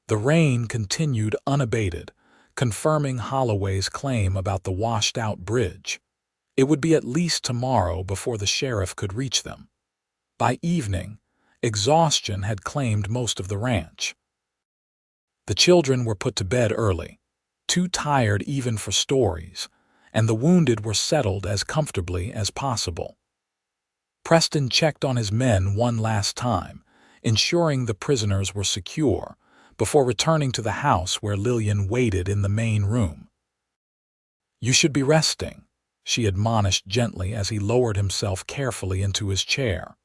Speaker 1: The rain continued unabated, confirming Holloway's claim about the washed-out bridge. It would be at least tomorrow before the sheriff could reach them. By evening, exhaustion had claimed most of the ranch. The children were put to bed early, too tired even for stories, and the wounded were settled as comfortably as possible. Preston checked on his men one last time, ensuring the prisoners were secure, before returning to the house where Lillian waited in the main room. "You should be resting," she admonished gently as he lowered himself carefully into his chair.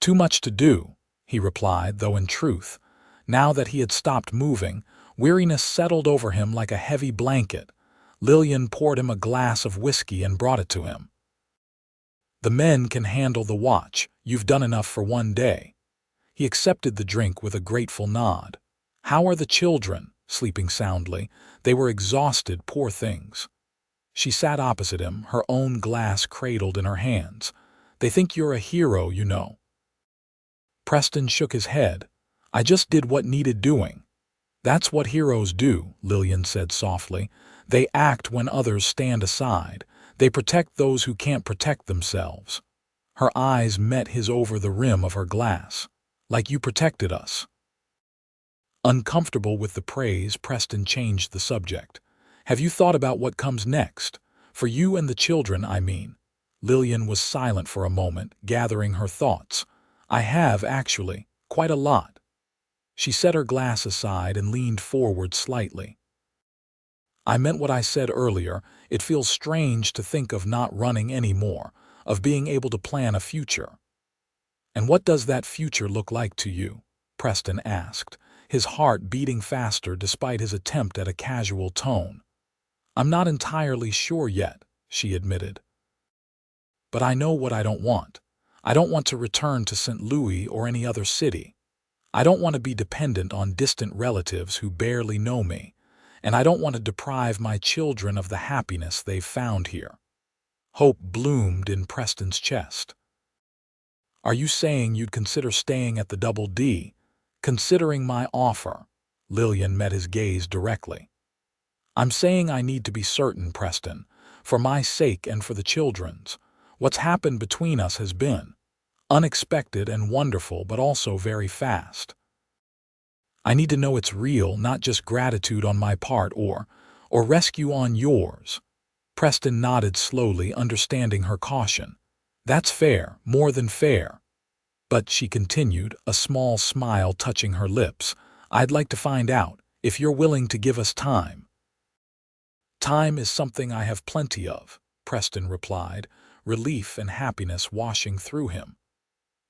Speaker 1: "Too much to do," he replied, though in truth, now that he had stopped moving, weariness settled over him like a heavy blanket. Lillian poured him a glass of whiskey and brought it to him. "The men can handle the watch. You've done enough for one day." He accepted the drink with a grateful nod. "How are the children?" Sleeping soundly. "They were exhausted, poor things." She sat opposite him, her own glass cradled in her hands. "They think you're a hero, you know." Preston shook his head. I just did what needed doing. That's what heroes do, Lillian said softly. They act when others stand aside. They protect those who can't protect themselves. Her eyes met his over the rim of her glass. Like you protected us. Uncomfortable with the praise, Preston changed the subject. Have you thought about what comes next? For you and the children, I mean. Lillian was silent for a moment, gathering her thoughts. I have, actually, quite a lot. She set her glass aside and leaned forward slightly. I meant what I said earlier. It feels strange to think of not running anymore, of being able to plan a future. And what does that future look like to you? Preston asked, his heart beating faster despite his attempt at a casual tone. I'm not entirely sure yet, she admitted. But I know what I don't want. I don't want to return to St. Louis or any other city. I don't want to be dependent on distant relatives who barely know me, and I don't want to deprive my children of the happiness they've found here. Hope bloomed in Preston's chest. Are you saying you'd consider staying at the Double D, considering my offer? Lillian met his gaze directly. I'm saying I need to be certain, Preston, for my sake and for the children's. What's happened between us has been unexpected and wonderful, but also very fast. I need to know it's real, not just gratitude on my part or rescue on yours. Preston nodded slowly, understanding her caution. That's fair, more than fair. But, she continued, a small smile touching her lips, I'd like to find out if you're willing to give us time. Time is something I have plenty of, Preston replied, relief and happiness washing through him.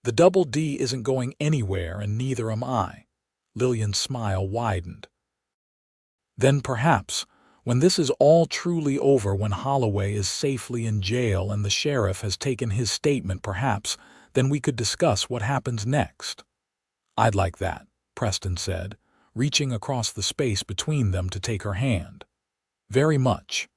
Speaker 1: The Double D isn't going anywhere, and neither am I. Lillian's smile widened. Then perhaps, when this is all truly over, when Holloway is safely in jail and the sheriff has taken his statement, perhaps, then we could discuss what happens next. I'd like that, Preston said, reaching across the space between them to take her hand. Very much.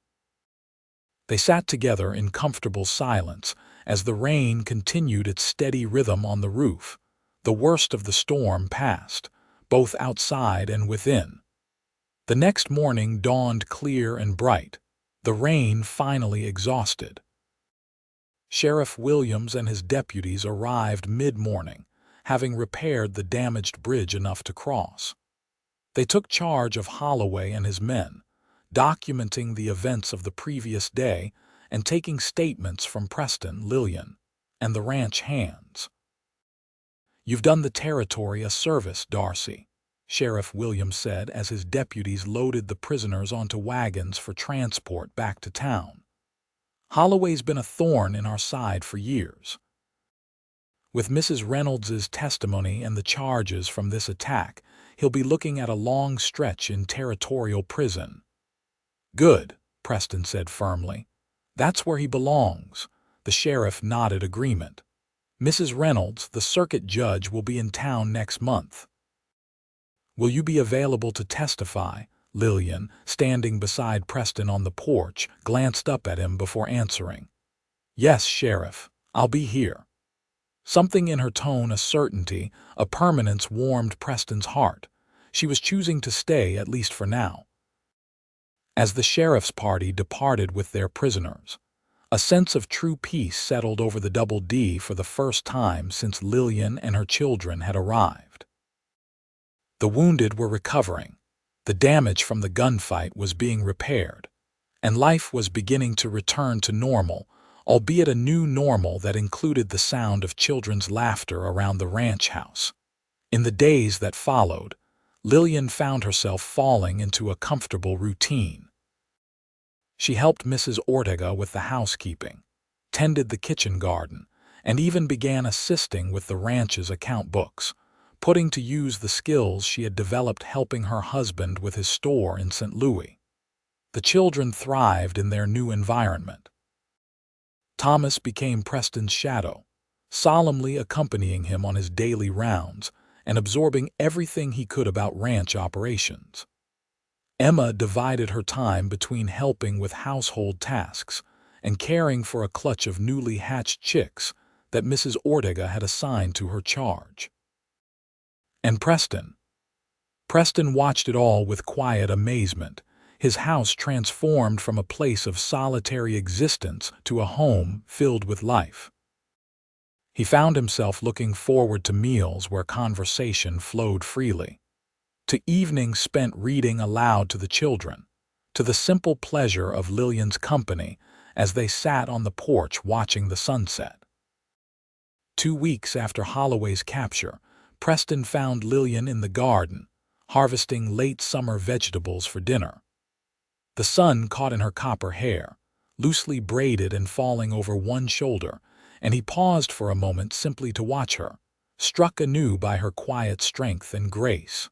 Speaker 1: They sat together in comfortable silence as the rain continued its steady rhythm on the roof. The worst of the storm passed, both outside and within. The next morning dawned clear and bright, the rain finally exhausted. Sheriff Williams and his deputies arrived mid-morning, having repaired the damaged bridge enough to cross. They took charge of Holloway and his men, documenting the events of the previous day and taking statements from Preston, Lillian, and the ranch hands. You've done the territory a service, Darcy, Sheriff Williams said as his deputies loaded the prisoners onto wagons for transport back to town. Holloway's been a thorn in our side for years. With Mrs. Reynolds's testimony and the charges from this attack, he'll be looking at a long stretch in territorial prison. Good, Preston said firmly. That's where he belongs. The sheriff nodded agreement. Mrs. Reynolds, the circuit judge, will be in town next month. Will you be available to testify? Lillian, standing beside Preston on the porch, glanced up at him before answering. Yes, Sheriff, I'll be here. Something in her tone, a certainty, a permanence, warmed Preston's heart. She was choosing to stay, at least for now. As the sheriff's party departed with their prisoners, a sense of true peace settled over the Double D for the first time since Lillian and her children had arrived. The wounded were recovering, the damage from the gunfight was being repaired, and life was beginning to return to normal, albeit a new normal that included the sound of children's laughter around the ranch house. In the days that followed, Lillian found herself falling into a comfortable routine. She helped Mrs. Ortega with the housekeeping, tended the kitchen garden, and even began assisting with the ranch's account books, putting to use the skills she had developed helping her husband with his store in St. Louis. The children thrived in their new environment. Thomas became Preston's shadow, solemnly accompanying him on his daily rounds and absorbing everything he could about ranch operations. Emma divided her time between helping with household tasks and caring for a clutch of newly hatched chicks that Mrs. Ortega had assigned to her charge. And Preston watched it all with quiet amazement, his house transformed from a place of solitary existence to a home filled with life. He found himself looking forward to meals where conversation flowed freely, to evenings spent reading aloud to the children, to the simple pleasure of Lillian's company as they sat on the porch watching the sunset. 2 weeks after Holloway's capture, Preston found Lillian in the garden, harvesting late summer vegetables for dinner. The sun caught in her copper hair, loosely braided and falling over one shoulder, and he paused for a moment simply to watch her, struck anew by her quiet strength and grace.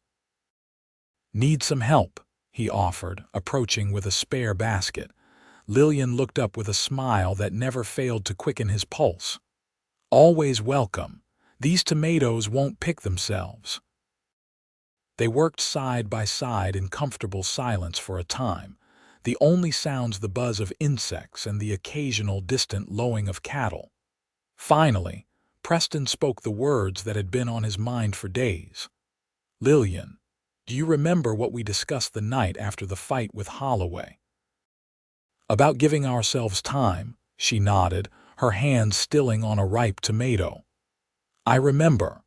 Speaker 1: "Need some help?" he offered, approaching with a spare basket. Lillian looked up with a smile that never failed to quicken his pulse. "Always welcome. These tomatoes won't pick themselves." They worked side by side in comfortable silence for a time, the only sounds the buzz of insects and the occasional distant lowing of cattle. Finally, Preston spoke the words that had been on his mind for days. "Lillian, do you remember what we discussed the night after the fight with Holloway?" "About giving ourselves time," she nodded, her hand stilling on a ripe tomato. "I remember.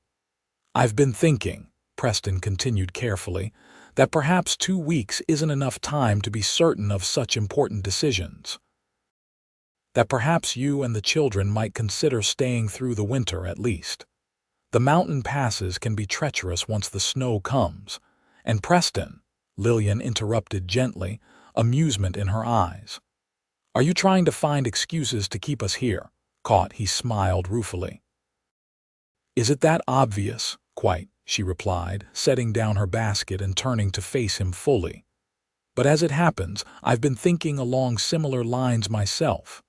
Speaker 1: I've been thinking," Preston continued carefully, "that perhaps 2 weeks isn't enough time to be certain of such important decisions. That perhaps you and the children might consider staying through the winter at least. The mountain passes can be treacherous once the snow comes. And Preston," Lillian interrupted gently, amusement in her eyes. "Are you trying to find excuses to keep us here?" He smiled ruefully. "Is it that obvious?" "Quite," she replied, setting down her basket and turning to face him fully. "But as it happens, I've been thinking along similar lines myself."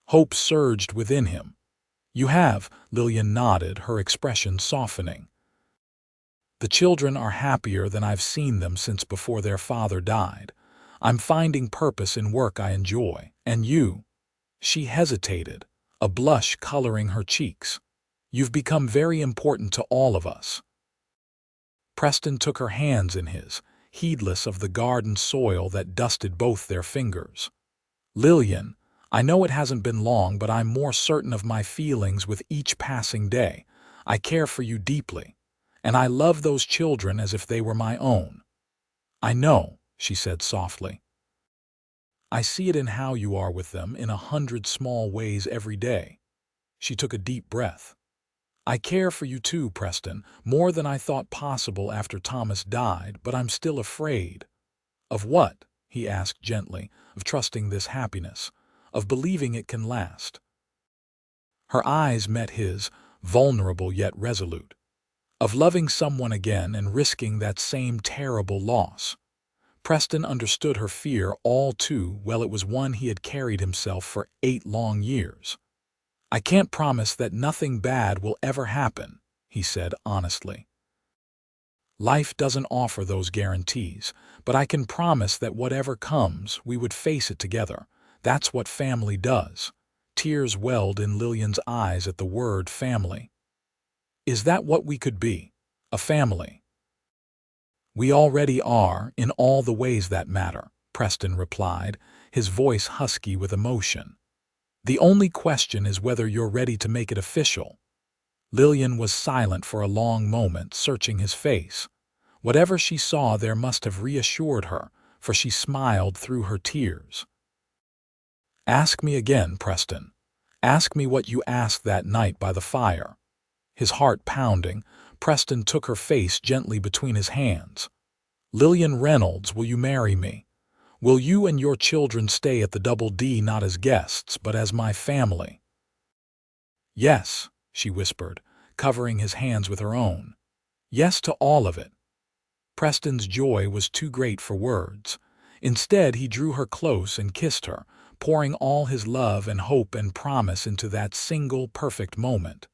Speaker 1: Hope surged within him. "You have," Lillian nodded, her expression softening. "The children are happier than I've seen them since before their father died. I'm finding purpose in work I enjoy. And you?" She hesitated, a blush coloring her cheeks. "You've become very important to all of us." Preston took her hands in his, heedless of the garden soil that dusted both their fingers. "Lillian, I know it hasn't been long, but I'm more certain of my feelings with each passing day. I care for you deeply, and I love those children as if they were my own." "I know," she said softly. "I see it in how you are with them in 100 small ways every day." She took a deep breath. "I care for you too, Preston, more than I thought possible after Thomas died, but I'm still afraid." "Of what?" he asked gently. "Of trusting this happiness, of believing it can last." Her eyes met his, vulnerable yet resolute. "Of loving someone again and risking that same terrible loss." Preston understood her fear all too well. It was one he had carried himself for 8 long years. "I can't promise that nothing bad will ever happen," he said honestly. "Life doesn't offer those guarantees, but I can promise that whatever comes, we would face it together. That's what family does." Tears welled in Lillian's eyes at the word family. "Is that what we could be? A family?" "We already are, in all the ways that matter," Preston replied, his voice husky with emotion. "The only question is whether you're ready to make it official." Lillian was silent for a long moment, searching his face. Whatever she saw there must have reassured her, for she smiled through her tears. "Ask me again, Preston. Ask me what you asked that night by the fire." His heart pounding, Preston took her face gently between his hands. "Lillian Reynolds, will you marry me? Will you and your children stay at the Double D not as guests, but as my family?" "Yes," she whispered, covering his hands with her own. "Yes to all of it." Preston's joy was too great for words. Instead, he drew her close and kissed her, pouring all his love and hope and promise into that single perfect moment.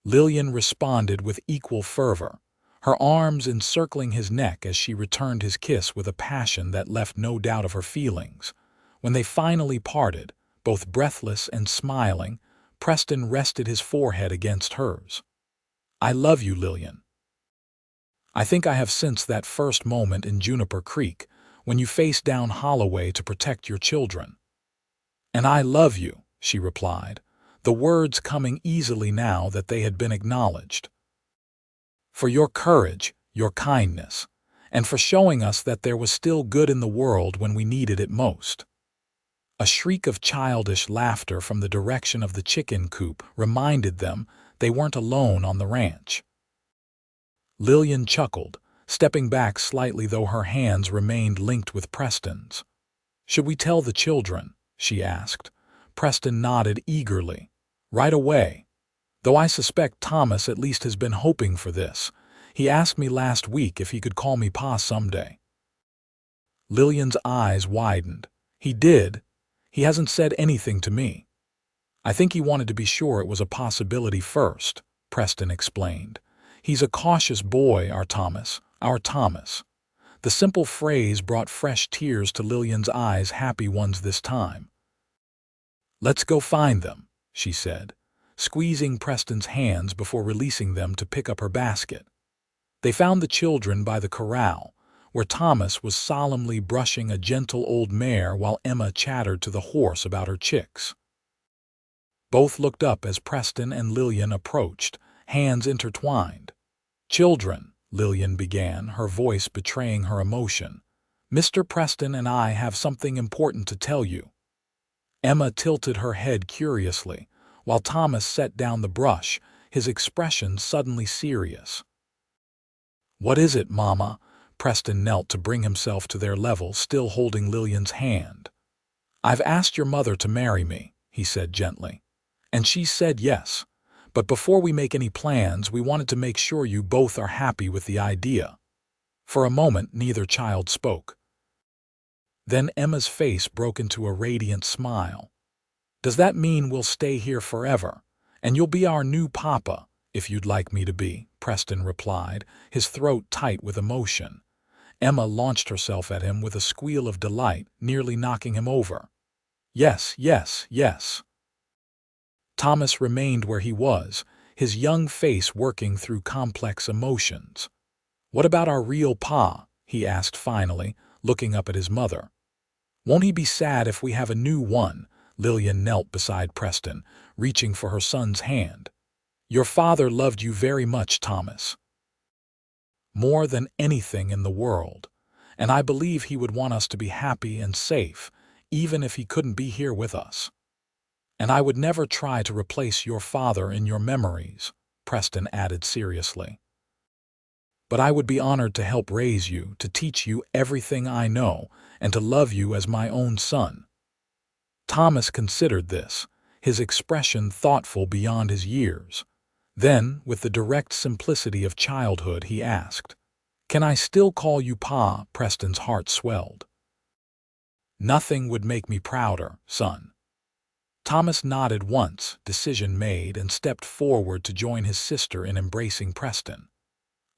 Speaker 1: Lillian responded with equal fervor, her arms encircling his neck as she returned his kiss with a passion that left no doubt of her feelings. When they finally parted, both breathless and smiling, Preston rested his forehead against hers. "I love you, Lillian. I think I have since that first moment in Juniper Creek, when you faced down Holloway to protect your children. And I love you, she replied, the words coming easily now that they had been acknowledged. For your courage, your kindness, and for showing us that there was still good in the world when we needed it most. A shriek of childish laughter from the direction of the chicken coop reminded them they weren't alone on the ranch. Lillian chuckled, stepping back slightly though her hands remained linked with Preston's. Should we tell the children? She asked. Preston nodded eagerly. Right away. Though I suspect Thomas at least has been hoping for this. He asked me last week if he could call me Pa someday. Lillian's eyes widened. He did. He hasn't said anything to me. I think he wanted to be sure it was a possibility first, Preston explained. He's a cautious boy, our Thomas, our Thomas. The simple phrase brought fresh tears to Lillian's eyes, happy ones this time. Let's go find them, she said, squeezing Preston's hands before releasing them to pick up her basket. They found the children by the corral, where Thomas was solemnly brushing a gentle old mare while Emma chattered to the horse about her chicks. Both looked up as Preston and Lillian approached, hands intertwined. Children, Lillian began, her voice betraying her emotion. Mr. Preston and I have something important to tell you. Emma tilted her head curiously, while Thomas set down the brush, his expression suddenly serious. What is it, Mama? Preston knelt to bring himself to their level, still holding Lillian's hand. I've asked your mother to marry me, he said gently. And she said yes. But before we make any plans, we wanted to make sure you both are happy with the idea. For a moment, neither child spoke. Then Emma's face broke into a radiant smile. Does that mean we'll stay here forever? And you'll be our new papa, if you'd like me to be, Preston replied, his throat tight with emotion. Emma launched herself at him with a squeal of delight, nearly knocking him over. Yes, yes, yes. Thomas remained where he was, his young face working through complex emotions. What about our real pa? He asked finally, looking up at his mother. Won't he be sad if we have a new one? Lillian knelt beside Preston, reaching for her son's hand. Your father loved you very much, Thomas. More than anything in the world, and I believe he would want us to be happy and safe, even if he couldn't be here with us. And I would never try to replace your father in your memories, Preston added seriously. But I would be honored to help raise you, to teach you everything I know, and to love you as my own son. Thomas considered this, his expression thoughtful beyond his years. Then, with the direct simplicity of childhood, he asked, Can I still call you Pa? Preston's heart swelled. Nothing would make me prouder, son. Thomas nodded once, decision made, and stepped forward to join his sister in embracing Preston.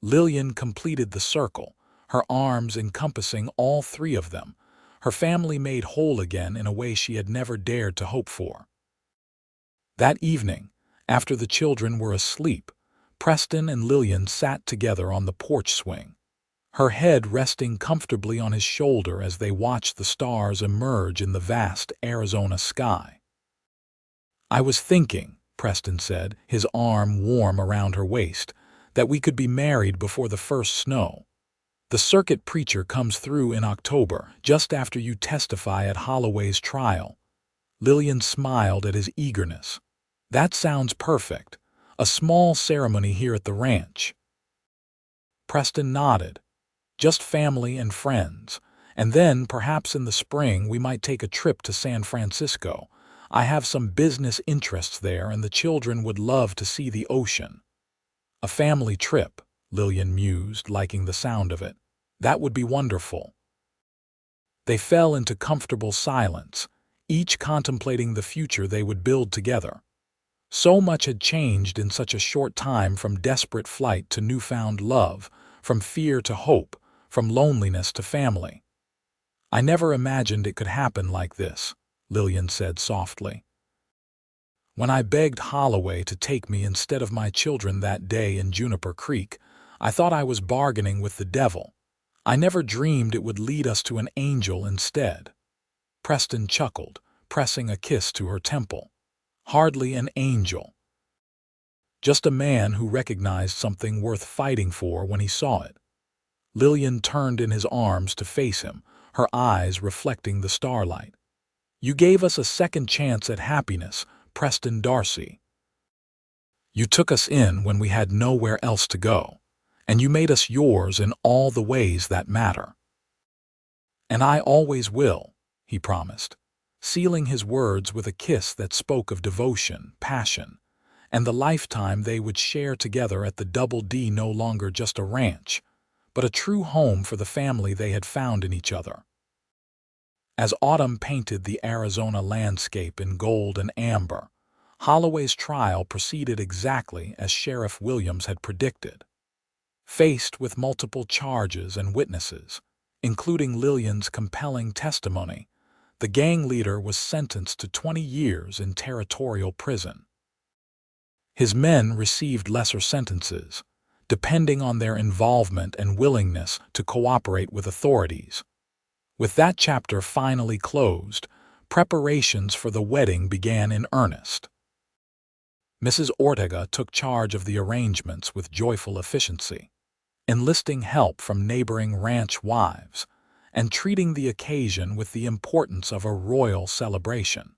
Speaker 1: Lillian completed the circle, her arms encompassing all three of them, her family made whole again in a way she had never dared to hope for. That evening, after the children were asleep, Preston and Lillian sat together on the porch swing, her head resting comfortably on his shoulder as they watched the stars emerge in the vast Arizona sky. I was thinking, Preston said, his arm warm around her waist, that we could be married before the first snow. The circuit preacher comes through in October, just after you testify at Holloway's trial. Lillian smiled at his eagerness. That sounds perfect. A small ceremony here at the ranch. Preston nodded. Just family and friends. And then, perhaps in the spring, we might take a trip to San Francisco. I have some business interests there, and the children would love to see the ocean. A family trip, Lillian mused, liking the sound of it. That would be wonderful. They fell into comfortable silence, each contemplating the future they would build together. So much had changed in such a short time, from desperate flight to newfound love, from fear to hope, from loneliness to family. I never imagined it could happen like this, Lillian said softly. When I begged Holloway to take me instead of my children that day in Juniper Creek, I thought I was bargaining with the devil. I never dreamed it would lead us to an angel instead." Preston chuckled, pressing a kiss to her temple. "Hardly an angel. Just a man who recognized something worth fighting for when he saw it." Lillian turned in his arms to face him, her eyes reflecting the starlight. "You gave us a second chance at happiness, Preston Darcy. You took us in when we had nowhere else to go, and you made us yours in all the ways that matter." "And I always will," he promised, sealing his words with a kiss that spoke of devotion, passion, and the lifetime they would share together at the Double D, no longer just a ranch, but a true home for the family they had found in each other. As autumn painted the Arizona landscape in gold and amber, Holloway's trial proceeded exactly as Sheriff Williams had predicted. Faced with multiple charges and witnesses, including Lillian's compelling testimony, the gang leader was sentenced to 20 years in territorial prison. His men received lesser sentences, depending on their involvement and willingness to cooperate with authorities. With that chapter finally closed, preparations for the wedding began in earnest. Mrs. Ortega took charge of the arrangements with joyful efficiency, enlisting help from neighboring ranch wives and treating the occasion with the importance of a royal celebration.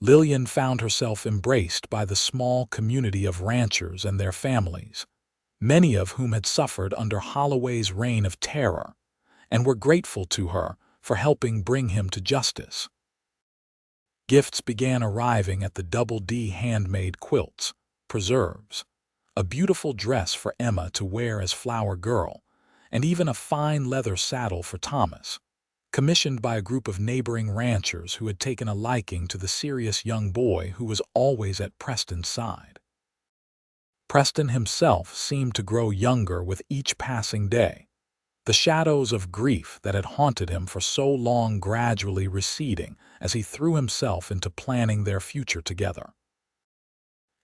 Speaker 1: Lillian found herself embraced by the small community of ranchers and their families, many of whom had suffered under Holloway's reign of terror and were grateful to her for helping bring him to justice. Gifts began arriving at the Double D: handmade quilts, preserves, a beautiful dress for Emma to wear as Flower Girl, and even a fine leather saddle for Thomas, commissioned by a group of neighboring ranchers who had taken a liking to the serious young boy who was always at Preston's side. Preston himself seemed to grow younger with each passing day, the shadows of grief that had haunted him for so long gradually receding as he threw himself into planning their future together.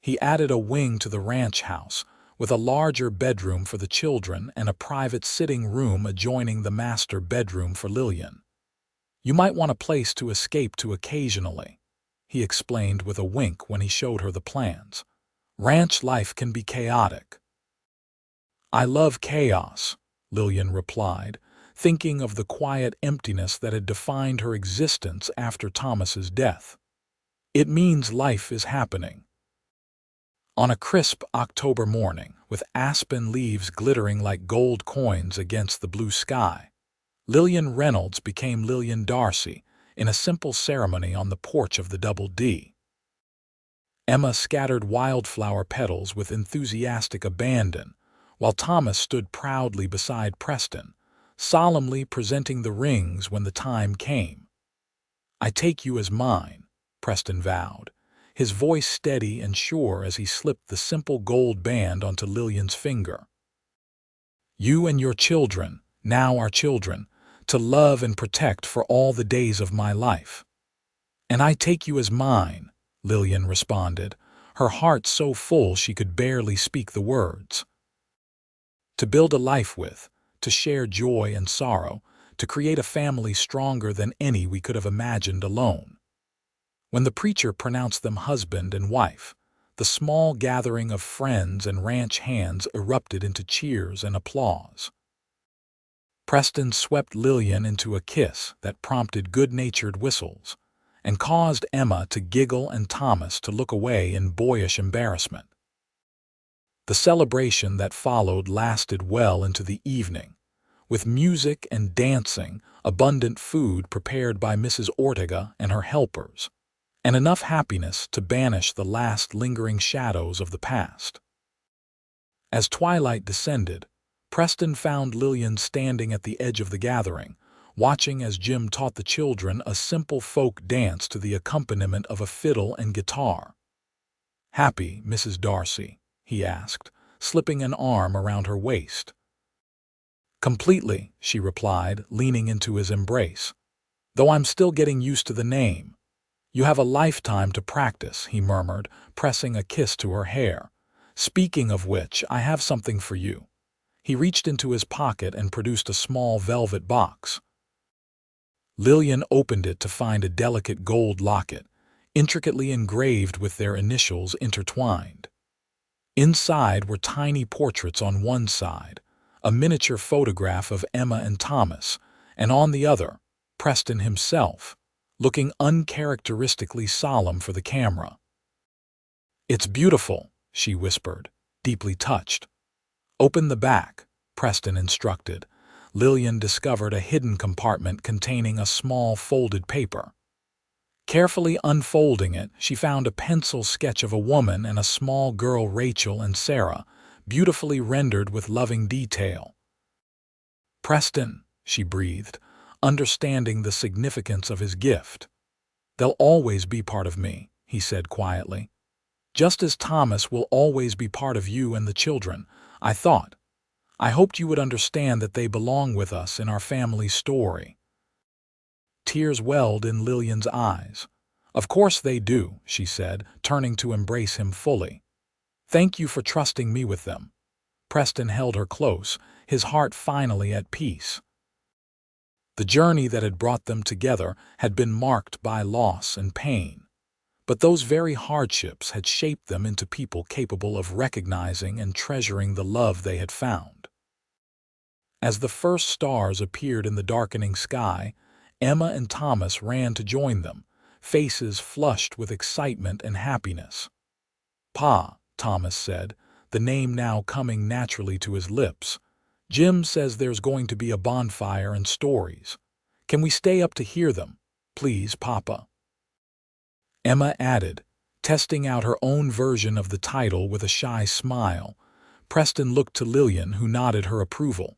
Speaker 1: He added a wing to the ranch house, with a larger bedroom for the children and a private sitting room adjoining the master bedroom for Lillian. "You might want a place to escape to occasionally," he explained with a wink when he showed her the plans. "Ranch life can be chaotic." "I love chaos," Lillian replied, thinking of the quiet emptiness that had defined her existence after Thomas's death. "It means life is happening." On a crisp October morning, with aspen leaves glittering like gold coins against the blue sky, Lillian Reynolds became Lillian Darcy in a simple ceremony on the porch of the Double D. Emma scattered wildflower petals with enthusiastic abandon, while Thomas stood proudly beside Preston, solemnly presenting the rings when the time came. "I take you as mine," Preston vowed, his voice steady and sure as he slipped the simple gold band onto Lillian's finger. "You and your children, now our children, to love and protect for all the days of my life." "And I take you as mine," Lillian responded, her heart so full she could barely speak the words. "To build a life with, to share joy and sorrow, to create a family stronger than any we could have imagined alone." When the preacher pronounced them husband and wife, the small gathering of friends and ranch hands erupted into cheers and applause. Preston swept Lillian into a kiss that prompted good-natured whistles and caused Emma to giggle and Thomas to look away in boyish embarrassment. The celebration that followed lasted well into the evening, with music and dancing, abundant food prepared by Mrs. Ortega and her helpers, and enough happiness to banish the last lingering shadows of the past. As twilight descended, Preston found Lillian standing at the edge of the gathering, watching as Jim taught the children a simple folk dance to the accompaniment of a fiddle and guitar. "Happy, Mrs. Darcy?" he asked, slipping an arm around her waist. "Completely," she replied, leaning into his embrace, "though I'm still getting used to the name." "You have a lifetime to practice," he murmured, pressing a kiss to her hair, Speaking of which, I have something for you." He reached into his pocket and produced a small velvet box. Lillian opened it to find a delicate gold locket, intricately engraved with their initials intertwined. Inside were tiny portraits on one side, a miniature photograph of Emma and Thomas, and on the other, Preston himself, looking uncharacteristically solemn for the camera. "It's beautiful," she whispered, deeply touched. "Open the back," Preston instructed. Lillian discovered a hidden compartment containing a small folded paper. Carefully unfolding it, she found a pencil sketch of a woman and a small girl, Rachel and Sarah, beautifully rendered with loving detail. "Preston," she breathed, understanding the significance of his gift. "They'll always be part of me," he said quietly. "Just as Thomas will always be part of you and the children. I hoped you would understand that they belong with us in our family story." Tears welled in Lillian's eyes. "Of course they do," she said, turning to embrace him fully. "Thank you for trusting me with them." Preston held her close, his heart finally at peace. The journey that had brought them together had been marked by loss and pain. But those very hardships had shaped them into people capable of recognizing and treasuring the love they had found. As the first stars appeared in the darkening sky, Emma and Thomas ran to join them, faces flushed with excitement and happiness. "Pa," Thomas said, the name now coming naturally to his lips, "Jim says there's going to be a bonfire and stories. Can we stay up to hear them? Please, Papa." Emma added, testing out her own version of the title with a shy smile. Preston looked to Lillian, who nodded her approval.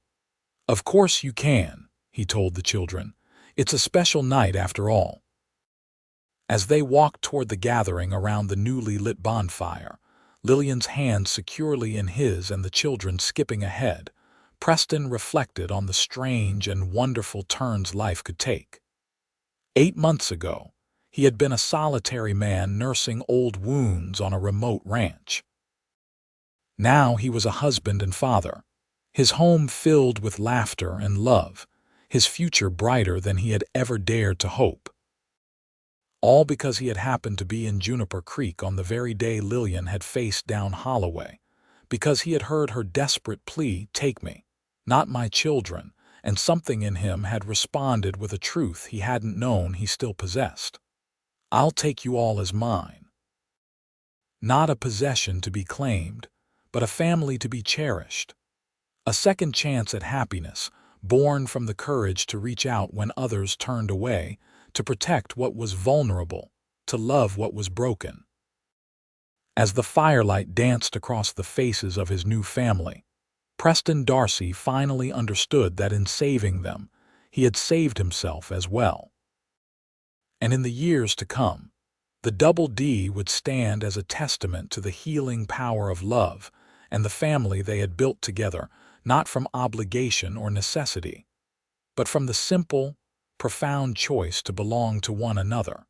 Speaker 1: "Of course you can," he told the children. "It's a special night after all." As they walked toward the gathering around the newly lit bonfire, Lillian's hand securely in his and the children skipping ahead, Preston reflected on the strange and wonderful turns life could take. 8 months ago, he had been a solitary man nursing old wounds on a remote ranch. Now he was a husband and father, his home filled with laughter and love, his future brighter than he had ever dared to hope. All because he had happened to be in Juniper Creek on the very day Lillian had faced down Holloway, because he had heard her desperate plea, "Take me, not my children," and something in him had responded with a truth he hadn't known he still possessed. "I'll take you all as mine." Not a possession to be claimed, but a family to be cherished. A second chance at happiness, born from the courage to reach out when others turned away, to protect what was vulnerable, to love what was broken. As the firelight danced across the faces of his new family, Preston Darcy finally understood that in saving them, he had saved himself as well. And in the years to come, the Double D would stand as a testament to the healing power of love and the family they had built together, not from obligation or necessity, but from the simple, profound choice to belong to one another.